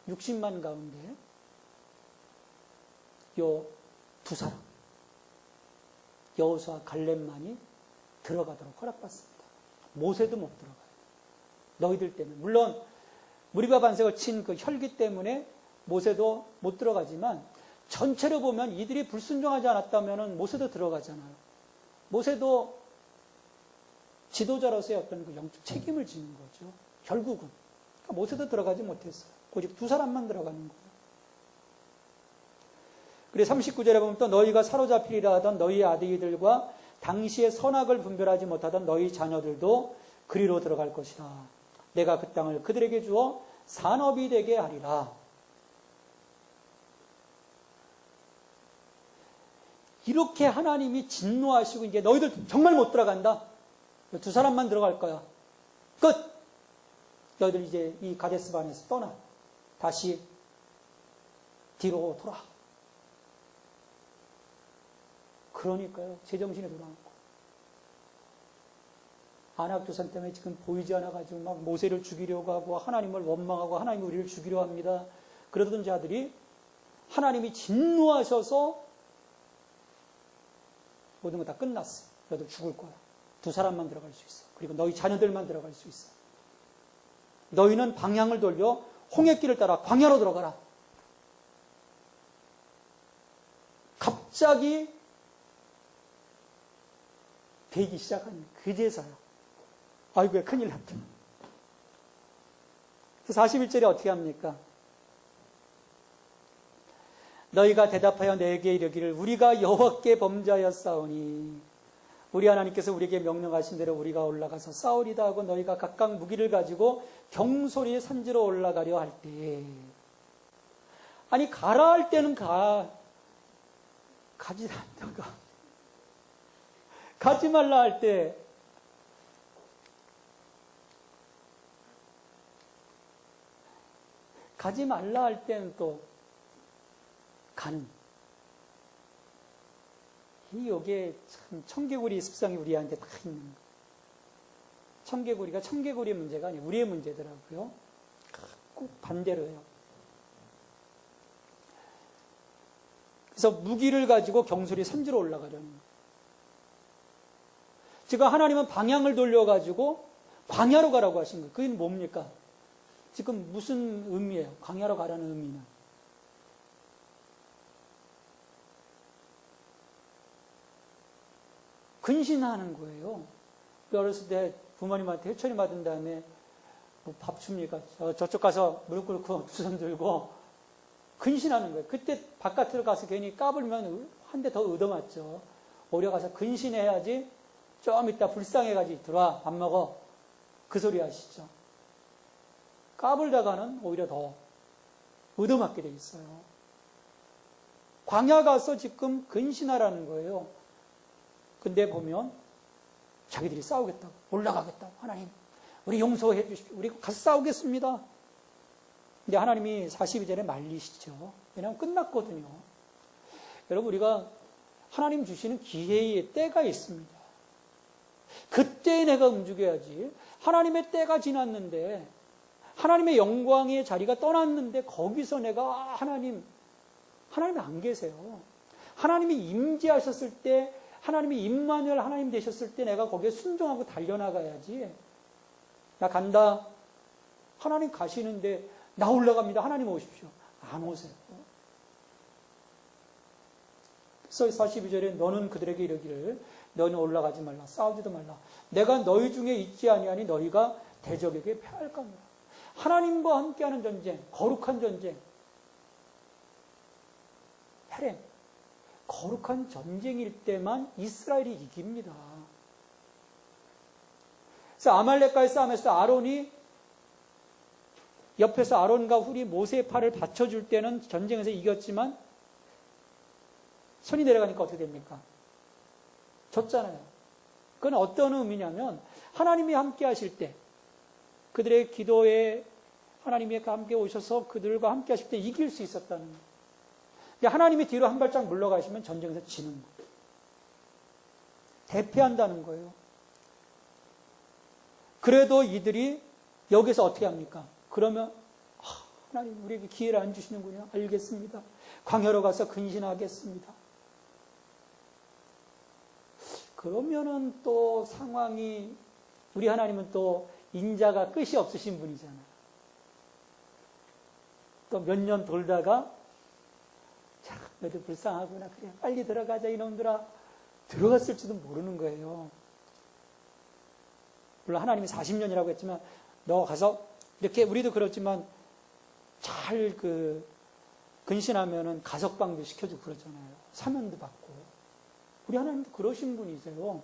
60만 가운데 요 두 사람 여호수아 갈렙만이 들어가도록 허락받습니다. 모세도 못 들어가요. 너희들 때문에. 물론 무리바 반석을 친 그 혈기 때문에 모세도 못 들어가지만 전체로 보면 이들이 불순종하지 않았다면 모세도 들어가잖아요. 모세도 지도자로서의 어떤 그 영적 책임을 지는 거죠. 결국은. 그러니까 모세도 들어가지 못했어요. 오직 두 사람만 들어가는 거예요. 그래 39절에 보면 또 너희가 사로잡히리라 하던 너희 아들들과 당시의 선악을 분별하지 못하던 너희 자녀들도 그리로 들어갈 것이다. 내가 그 땅을 그들에게 주어 산업이 되게 하리라. 이렇게 하나님이 진노하시고 이제 너희들 정말 못 들어간다. 두 사람만 들어갈 거야. 끝. 너희들 이제 이 가데스반에서 떠나. 다시 뒤로 돌아. 그러니까요. 제정신에 돌아앉고. 안악두산 때문에 지금 보이지 않아가지고 막 모세를 죽이려고 하고 하나님을 원망하고 하나님이 우리를 죽이려 합니다. 그러던 자들이 하나님이 진노하셔서 모든 거 다 끝났어. 너희들 죽을 거야. 두 사람만 들어갈 수 있어. 그리고 너희 자녀들만 들어갈 수 있어. 너희는 방향을 돌려 홍해길을 따라 광야로 들어가라. 갑자기 되기 시작한 그제서야 아이고야 큰일 났다. 41절에 어떻게 합니까? 너희가 대답하여 내게 이르기를 우리가 여호와께 범죄하였사오니 우리 하나님께서 우리에게 명령하신 대로 우리가 올라가서 싸우리다 하고 너희가 각각 무기를 가지고 경솔히 산지로 올라가려 할 때 아니 가라 할 때는 가지 않다가 가지 말라 할 때 가지 말라 할 때는 또 가는. 여기에 참 청개구리 습성이 우리한테 다 있는 거예요. 청개구리가 청개구리의 문제가 아니에요. 우리의 문제더라고요. 꼭 반대로 해요. 그래서 무기를 가지고 경솔히 산지로 올라가려는 거예요. 지금 하나님은 방향을 돌려가지고 광야로 가라고 하신 거예요. 그게 뭡니까? 지금 무슨 의미예요? 광야로 가라는 의미는. 근신하는 거예요. 어렸을 때 부모님한테 회초리 맞은 다음에 뭐 밥 줍니까? 저쪽 가서 무릎 꿇고 두 손 들고 근신하는 거예요. 그때 바깥으로 가서 괜히 까불면 한 대 더 얻어맞죠. 오히려 가서 근신해야지 좀 이따 불쌍해가지고 들어와 밥 먹어. 그 소리 하시죠. 까불다가는 오히려 더 얻어맞게 돼 있어요. 광야 가서 지금 근신하라는 거예요. 근데 보면 자기들이 싸우겠다고 올라가겠다고 하나님 우리 용서해 주십시오. 우리 가서 싸우겠습니다. 근데 하나님이 42절에 말리시죠. 왜냐하면 끝났거든요. 여러분 우리가 하나님 주시는 기회의 때가 있습니다. 그때 내가 움직여야지. 하나님의 때가 지났는데 하나님의 영광의 자리가 떠났는데 거기서 내가 하나님이 안 계세요. 하나님이 임재하셨을 때 하나님이 임마누엘 하나님 되셨을 때 내가 거기에 순종하고 달려나가야지. 나 간다. 하나님 가시는데 나 올라갑니다. 하나님 오십시오. 안 오세요. 그래서 42절에 너는 그들에게 이르기를 너는 올라가지 말라. 싸우지도 말라. 내가 너희 중에 있지 아니하니 너희가 대적에게 패할 겁니다. 하나님과 함께하는 전쟁, 거룩한 전쟁. 헤렘. 거룩한 전쟁일 때만 이스라엘이 이깁니다. 그래서 아말렉과의 싸움에서 아론이 옆에서 아론과 훌이 모세의 팔을 받쳐줄 때는 전쟁에서 이겼지만 손이 내려가니까 어떻게 됩니까? 졌잖아요. 그건 어떤 의미냐면 하나님이 함께 하실 때 그들의 기도에 하나님이 함께 오셔서 그들과 함께 하실 때 이길 수 있었다는 거예요. 하나님이 뒤로 한 발짝 물러가시면 전쟁에서 지는 거예요. 대패한다는 거예요. 그래도 이들이 여기서 어떻게 합니까? 그러면 하나님 우리에게 기회를 안 주시는군요. 알겠습니다. 광야로 가서 근신하겠습니다. 그러면은 또 상황이 우리 하나님은 또 인자가 끝이 없으신 분이잖아요. 또 몇 년 돌다가 참 너희들 불쌍하구나. 그래 빨리 들어가자 이놈들아. 들어갔을지도 모르는 거예요. 물론 하나님이 40년이라고 했지만 너 가서 이렇게 우리도 그렇지만 잘 근신하면은 가석방도 시켜주고 그러잖아요. 사면도 받고. 우리 하나님도 그러신 분이세요.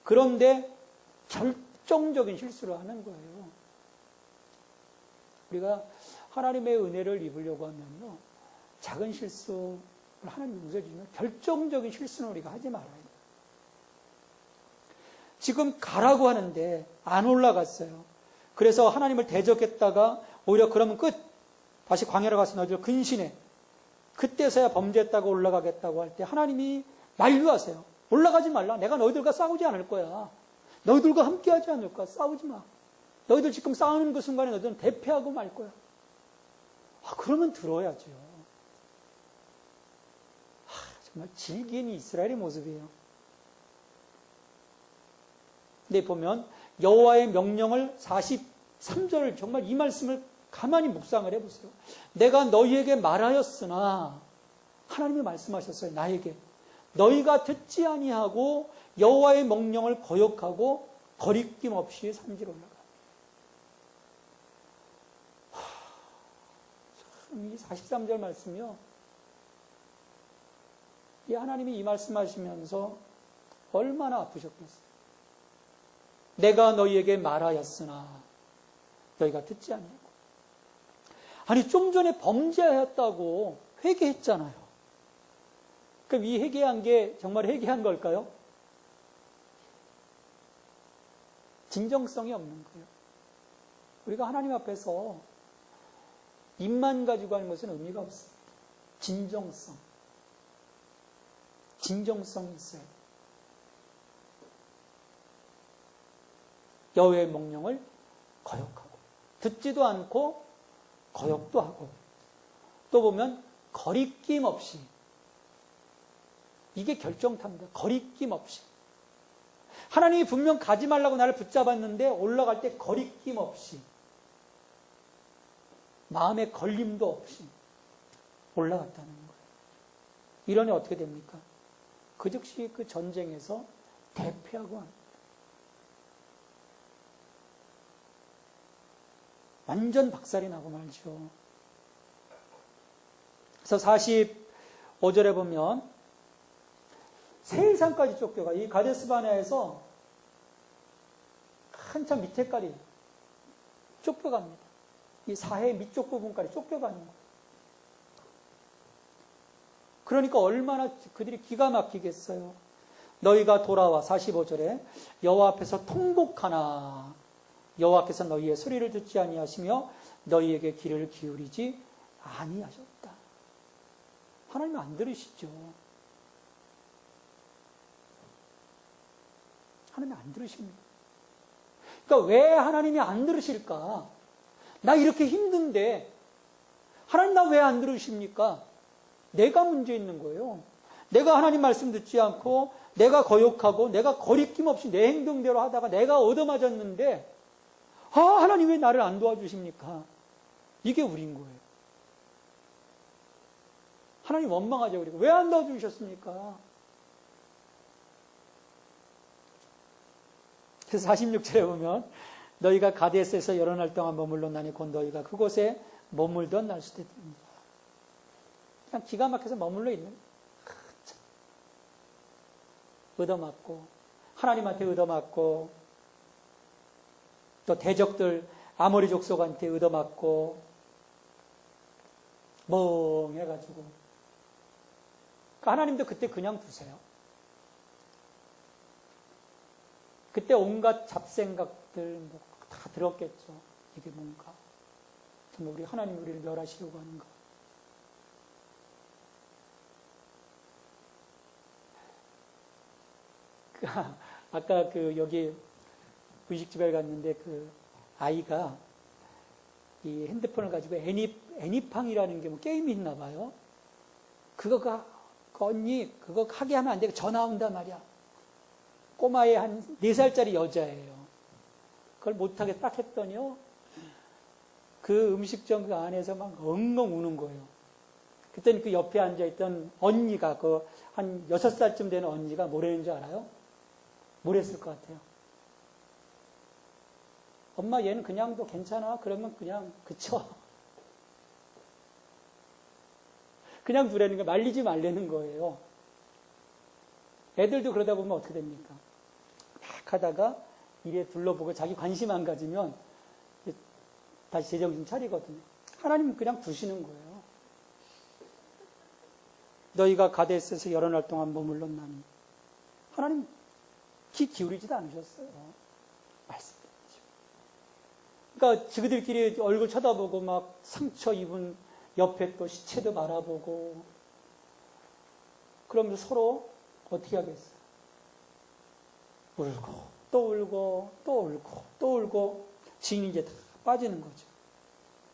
그런데 결정적인 실수를 하는 거예요. 우리가 하나님의 은혜를 입으려고 하면요. 작은 실수를 하나님 용서해주면 결정적인 실수는 우리가 하지 말아야 돼요. 지금 가라고 하는데 안 올라갔어요. 그래서 하나님을 대적했다가 오히려 그러면 끝. 다시 광야로 가서 너희들 근신해. 그때서야 범죄했다고 올라가겠다고 할 때 하나님이 만류하세요. 올라가지 말라. 내가 너희들과 싸우지 않을 거야. 너희들과 함께하지 않을 거야. 싸우지 마. 너희들 지금 싸우는 그 순간에 너희들은 대패하고 말 거야. 그러면 들어야죠. 정말 질긴 이스라엘의 모습이에요. 근데 보면 여호와의 명령을 43절 정말 이 말씀을 가만히 묵상을 해보세요. 내가 너희에게 말하였으나 하나님이 말씀하셨어요. 나에게 너희가 듣지 아니하고 여호와의 명령을 거역하고 거리낌 없이 산지로 올라가. 이 43절 말씀이요. 이 하나님이 이 말씀하시면서 얼마나 아프셨겠어요. 내가 너희에게 말하였으나 너희가 듣지 아니하고. 아니 좀 전에 범죄하였다고 회개했잖아요. 그럼 이 회개한 게 정말 회개한 걸까요? 진정성이 없는 거예요. 우리가 하나님 앞에서 입만 가지고 하는 것은 의미가 없습니다. 진정성이 있어요. 여호와의 명령을 거역하고 듣지도 않고 거역도 하고 또 보면 거리낌 없이 이게 결정탑니다. 거리낌 없이 하나님이 분명 가지 말라고 나를 붙잡았는데 올라갈 때 거리낌 없이 마음에 걸림도 없이 올라갔다는 거예요. 이러니 어떻게 됩니까? 그 즉시 그 전쟁에서 대패하고 합니다. 완전 박살이 나고 말죠. 그래서 45절에 보면 세일산까지 쫓겨가. 이 가데스바네아에서 한참 밑에까지 쫓겨갑니다. 이 사해 밑쪽 부분까지 쫓겨가는 거예요. 그러니까 얼마나 그들이 기가 막히겠어요. 너희가 돌아와 45절에 여호와 앞에서 통곡하나 여호와께서 너희의 소리를 듣지 아니하시며 너희에게 귀를 기울이지 아니하셨다. 하나님이 안 들으시죠. 하나님이 안 들으십니다. 그러니까 왜 하나님이 안 들으실까? 나 이렇게 힘든데 하나님 나 왜 안 들으십니까? 내가 문제 있는 거예요. 내가 하나님 말씀 듣지 않고 내가 거역하고 내가 거리낌 없이 내 행동대로 하다가 내가 얻어맞았는데 하나님 왜 나를 안 도와주십니까? 이게 우린 거예요. 하나님 원망하죠. 그리고 왜 안 도와주셨습니까? 그래서 46절에 보면 너희가 가데스에서 여러 날 동안 머물렀나니 곧 너희가 그곳에 머물던 날수도 됩니다. 그냥 기가 막혀서 머물러 있는 얻어맞고 하나님한테 얻어맞고 또 대적들 아모리 족속한테 얻어맞고 멍해가지고 그러니까 하나님도 그때 그냥 두세요. 그때 온갖 잡생각들 뭐 다 들었겠죠. 이게 뭔가 정말 우리 하나님 우리를 멸하시려고 하는가. 아까 여기 분식집에 갔는데 아이가 이 핸드폰을 가지고 애니팡이라는 게 뭐 게임이 있나 봐요. 언니 그거 하게 하면 안 돼. 전화 온단 말이야. 꼬마의 한 4살짜리 여자예요. 그걸 못하게 딱 했더니요. 그 음식점 그 안에서 막 엉엉 우는 거예요. 그때는 그 옆에 앉아있던 언니가 한 6살쯤 되는 언니가 뭐라는 줄 알아요? 뭐랬을 것 같아요? 엄마 얘는 그냥 너 괜찮아? 그러면 그냥 그쳐. 그냥 두라는 거 말리지 말라는 거예요. 애들도 그러다 보면 어떻게 됩니까? 막 하다가 이래 둘러보고 자기 관심 안 가지면 다시 제정신 차리거든요. 하나님은 그냥 두시는 거예요. 너희가 가데스에서 여러 날 동안 머물렀나니 하나님 귀 기울이지도 않으셨어요. 말씀드리죠. 그러니까 지그들끼리 얼굴 쳐다보고 막 상처 입은 옆에 또 시체도 바라보고 그러면서 서로 어떻게 하겠어요? 울고 또 울고 또 울고 또 울고 진이 이제 다 빠지는 거죠.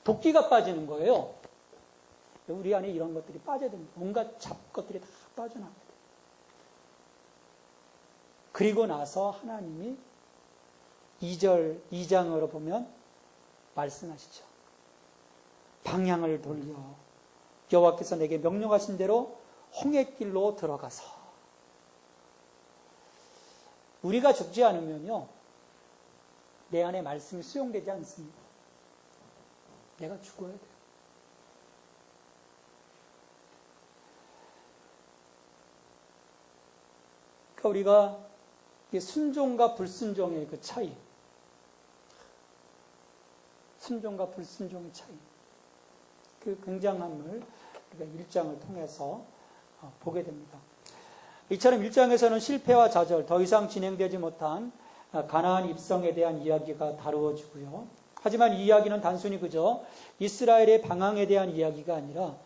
도끼가 빠지는 거예요. 우리 안에 이런 것들이 빠져야 됩니다. 온갖 잡것들이 다 빠져나가야 돼요. 그리고 나서 하나님이 2장으로 보면 말씀하시죠. 방향을 돌려 여호와께서 내게 명령하신 대로 홍해길로 들어가서 우리가 죽지 않으면요 내 안에 말씀이 수용되지 않습니다. 내가 죽어야 돼요. 그러니까 우리가 순종과 불순종의 그 차이, 순종과 불순종의 차이, 그 굉장함을 우리가 1장을 통해서 보게 됩니다. 이처럼 1장에서는 실패와 좌절, 더 이상 진행되지 못한 가나안 입성에 대한 이야기가 다루어지고요. 하지만 이 이야기는 단순히 그저 이스라엘의 방황에 대한 이야기가 아니라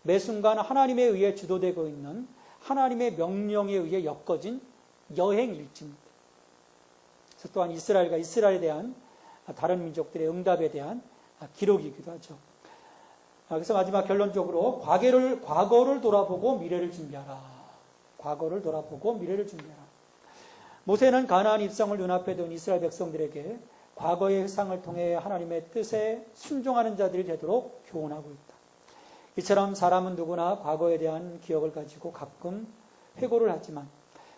매 순간 하나님에 의해 주도되고 있는 하나님의 명령에 의해 엮어진 여행 일지입니다. 그래서 또한 이스라엘과 이스라엘에 대한 다른 민족들의 응답에 대한 기록이기도 하죠. 그래서 마지막 결론적으로 과거를 돌아보고 미래를 준비하라. 과거를 돌아보고 미래를 준비하라. 모세는 가나안 입성을 눈앞에 둔 이스라엘 백성들에게 과거의 회상을 통해 하나님의 뜻에 순종하는 자들이 되도록 교훈하고 있다. 이처럼 사람은 누구나 과거에 대한 기억을 가지고 가끔 회고를 하지만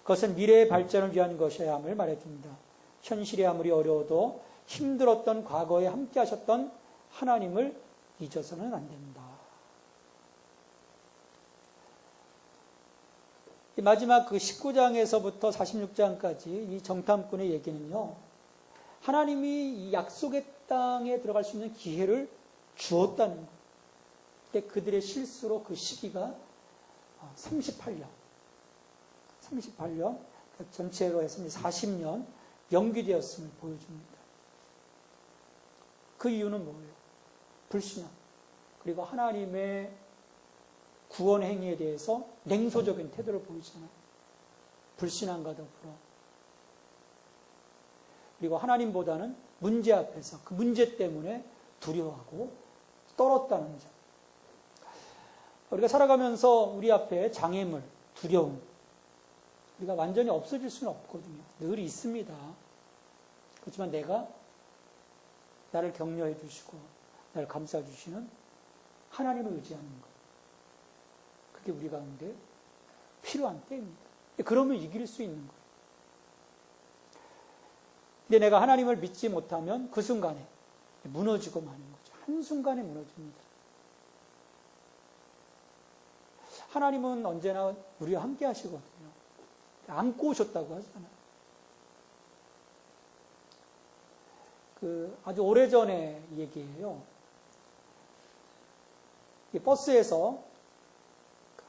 그것은 미래의 발전을 위한 것이어야 함을 말해줍니다. 현실이 아무리 어려워도 힘들었던 과거에 함께 하셨던 하나님을 잊어서는 안 된다. 마지막 19장에서부터 46장까지 이 정탐꾼의 얘기는요. 하나님이 이 약속의 땅에 들어갈 수 있는 기회를 주었다는 거예요. 근데 그들의 실수로 그 시기가 38년. 전체로 해서 40년 연기되었음을 보여줍니다. 그 이유는 뭐예요? 불신앙. 그리고 하나님의 구원 행위에 대해서 냉소적인 태도를 보이잖아요. 불신앙과 더불어. 그리고 하나님보다는 문제 앞에서 그 문제 때문에 두려워하고 떨었다는 점. 우리가 살아가면서 우리 앞에 장애물, 두려움, 우리가 완전히 없어질 수는 없거든요. 늘 있습니다. 그렇지만 내가 나를 격려해 주시고 나를 감싸 주시는 하나님을 의지하는 것. 그게 우리 가운데 필요한 때입니다. 그러면 이길 수 있는 거예요. 근데 내가 하나님을 믿지 못하면 그 순간에 무너지고 마는 거죠. 한순간에 무너집니다. 하나님은 언제나 우리와 함께 하시거든요. 안고 오셨다고 하잖아요. 아주 오래전의 얘기예요. 버스에서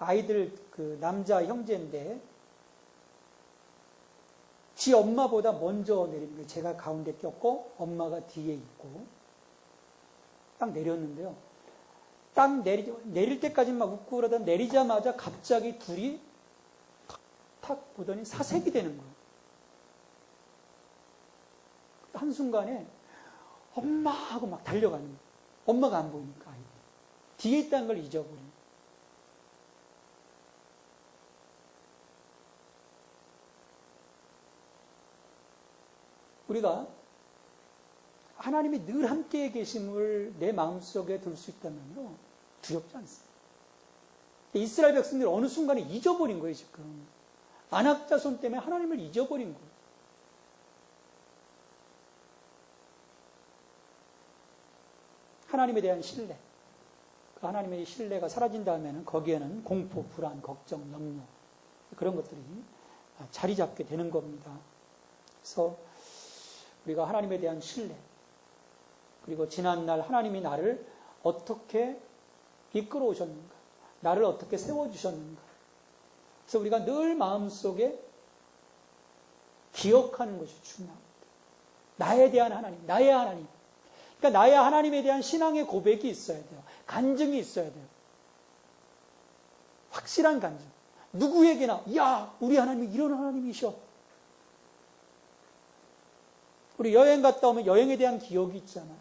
아이들 그 남자 형제인데 지 엄마보다 먼저 내리는 거예요. 제가 가운데 꼈고 엄마가 뒤에 있고 딱 내렸는데요. 딱 내릴 때까지 막 웃고 그러다 내리자마자 갑자기 둘이 탁 보더니 사색이 되는 거예요. 한순간에 엄마 하고 막 달려가는 거예요. 엄마가 안 보이니까 아이들. 뒤에 있다는 걸 잊어버린 거예요. 우리가 하나님이 늘 함께 계심을 내 마음속에 둘 수 있다면요, 두렵지 않습니다. 이스라엘 백성들이 어느 순간에 잊어버린 거예요, 지금. 안악자손 때문에 하나님을 잊어버린 거예요. 하나님에 대한 신뢰. 그 하나님의 신뢰가 사라진다면 거기에는 공포, 불안, 걱정, 염려 그런 것들이 자리 잡게 되는 겁니다. 그래서 우리가 하나님에 대한 신뢰, 그리고 지난날 하나님이 나를 어떻게 이끌어 오셨는가, 나를 어떻게 세워주셨는가. 그래서 우리가 늘 마음속에 기억하는 것이 중요합니다. 나에 대한 하나님, 나의 하나님. 그러니까 나의 하나님에 대한 신앙의 고백이 있어야 돼요. 간증이 있어야 돼요. 확실한 간증. 누구에게나, 야, 우리 하나님이 이런 하나님이셔. 우리 여행 갔다 오면 여행에 대한 기억이 있잖아요.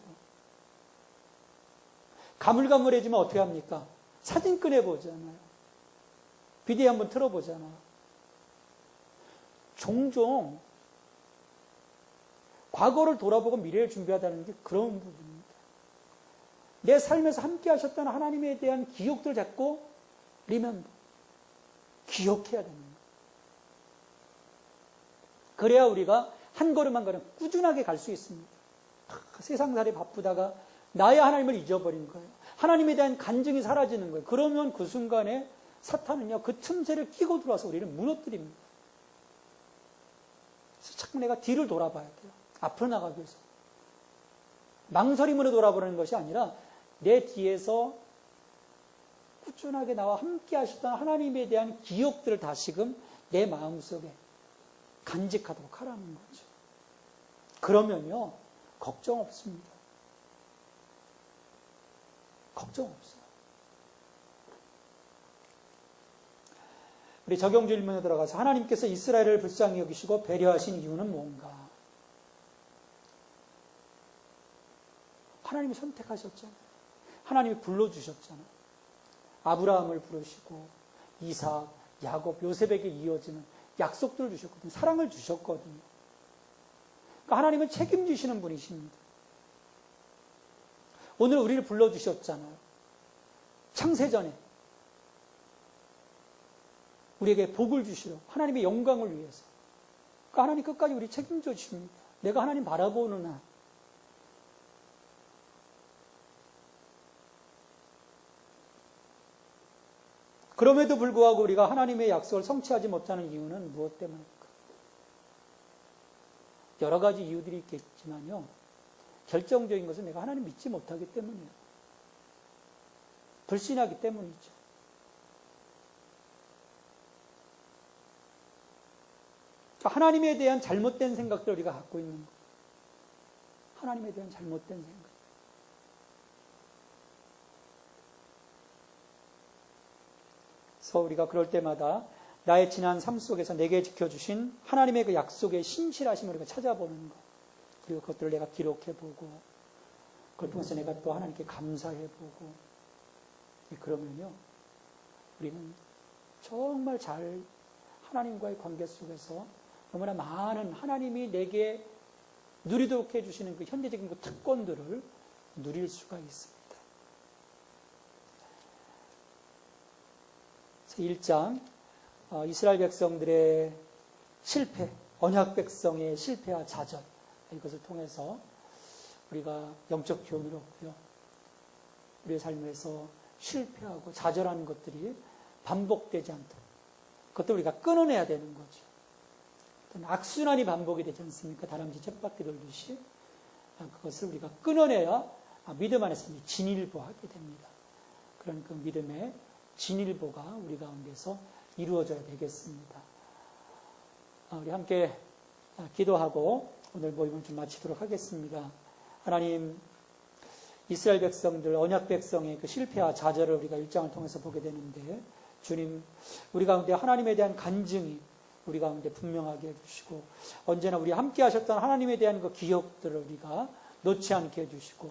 가물가물해지면 어떻게 합니까? 사진 꺼내보잖아요. 비디오 한번 틀어보잖아요. 종종 과거를 돌아보고 미래를 준비하다는 게 그런 부분입니다. 내 삶에서 함께 하셨던 하나님에 대한 기억들을 자꾸 리멤버, 기억해야 됩니다. 그래야 우리가 한 걸음 한 걸음 꾸준하게 갈 수 있습니다. 세상살이 바쁘다가 나의 하나님을 잊어버린 거예요. 하나님에 대한 간증이 사라지는 거예요. 그러면 그 순간에 사탄은요, 그 틈새를 끼고 들어와서 우리를 무너뜨립니다. 그래서 자꾸 내가 뒤를 돌아봐야 돼요. 앞으로 나가기 위해서. 망설임으로 돌아보는 것이 아니라 내 뒤에서 꾸준하게 나와 함께 하셨던 하나님에 대한 기억들을 다시금 내 마음속에 간직하도록 하라는 거죠. 그러면요, 걱정 없습니다. 걱정 없어요. 우리 적용 질문에 들어가서 하나님께서 이스라엘을 불쌍히 여기시고 배려하신 이유는 뭔가? 하나님이 선택하셨잖아요. 하나님이 불러주셨잖아요. 아브라함을 부르시고 이삭, 야곱, 요셉에게 이어지는 약속들을 주셨거든요. 사랑을 주셨거든요. 그러니까 하나님은 책임지시는 분이십니다. 오늘 우리를 불러주셨잖아요. 창세전에 우리에게 복을 주시러 하나님의 영광을 위해서. 그러니까 하나님 끝까지 우리 책임져 주십니다. 내가 하나님 바라보는 한. 그럼에도 불구하고 우리가 하나님의 약속을 성취하지 못하는 이유는 무엇 때문일까? 여러 가지 이유들이 있겠지만요. 결정적인 것은 내가 하나님 믿지 못하기 때문이에요. 불신하기 때문이죠. 하나님에 대한 잘못된 생각들을 우리가 갖고 있는 거예요. 하나님에 대한 잘못된 생각. 그래서 우리가 그럴 때마다 나의 지난 삶 속에서 내게 지켜주신 하나님의 그 약속의 신실하심을 우리가 찾아보는 것. 그리고 그것들을 내가 기록해보고 그걸 통해서 내가 또 하나님께 감사해보고 그러면요. 우리는 정말 잘 하나님과의 관계 속에서 너무나 많은 하나님이 내게 누리도록 해주시는 그 현재적인 그 특권들을 누릴 수가 있습니다. 1장 이스라엘 백성들의 실패, 언약 백성의 실패와 좌절 이것을 통해서 우리가 영적 교훈을 얻고요. 우리의 삶에서 실패하고 좌절하는 것들이 반복되지 않도록 그것도 우리가 끊어내야 되는 거죠. 악순환이 반복이 되지 않습니까? 다람쥐 쳇바퀴 돌듯이 그것을 우리가 끊어내야 믿음 안에서 진일보하게 됩니다. 그런 그 믿음의 진일보가 우리 가운데서 이루어져야 되겠습니다. 우리 함께 기도하고 오늘 모임을 좀 마치도록 하겠습니다. 하나님, 이스라엘 백성들, 언약 백성의 그 실패와 좌절을 우리가 1장을 통해서 보게 되는데, 주님, 우리 가운데 하나님에 대한 간증이 우리 가운데 분명하게 해주시고, 언제나 우리 함께 하셨던 하나님에 대한 그 기억들을 우리가 놓지 않게 해주시고,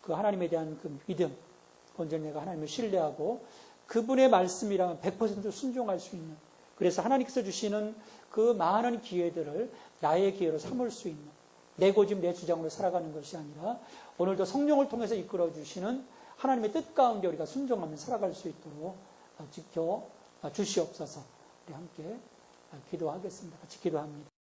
그 하나님에 대한 그 믿음, 언제나 내가 하나님을 신뢰하고 그분의 말씀이라면 100% 순종할 수 있는, 그래서 하나님께서 주시는 그 많은 기회들을 나의 기회로 삼을 수 있는, 내 고집, 내 주장으로 살아가는 것이 아니라 오늘도 성령을 통해서 이끌어 주시는 하나님의 뜻 가운데 우리가 순종하며 살아갈 수 있도록 지켜 주시옵소서. 우리 함께 기도하겠습니다. 같이 기도합니다.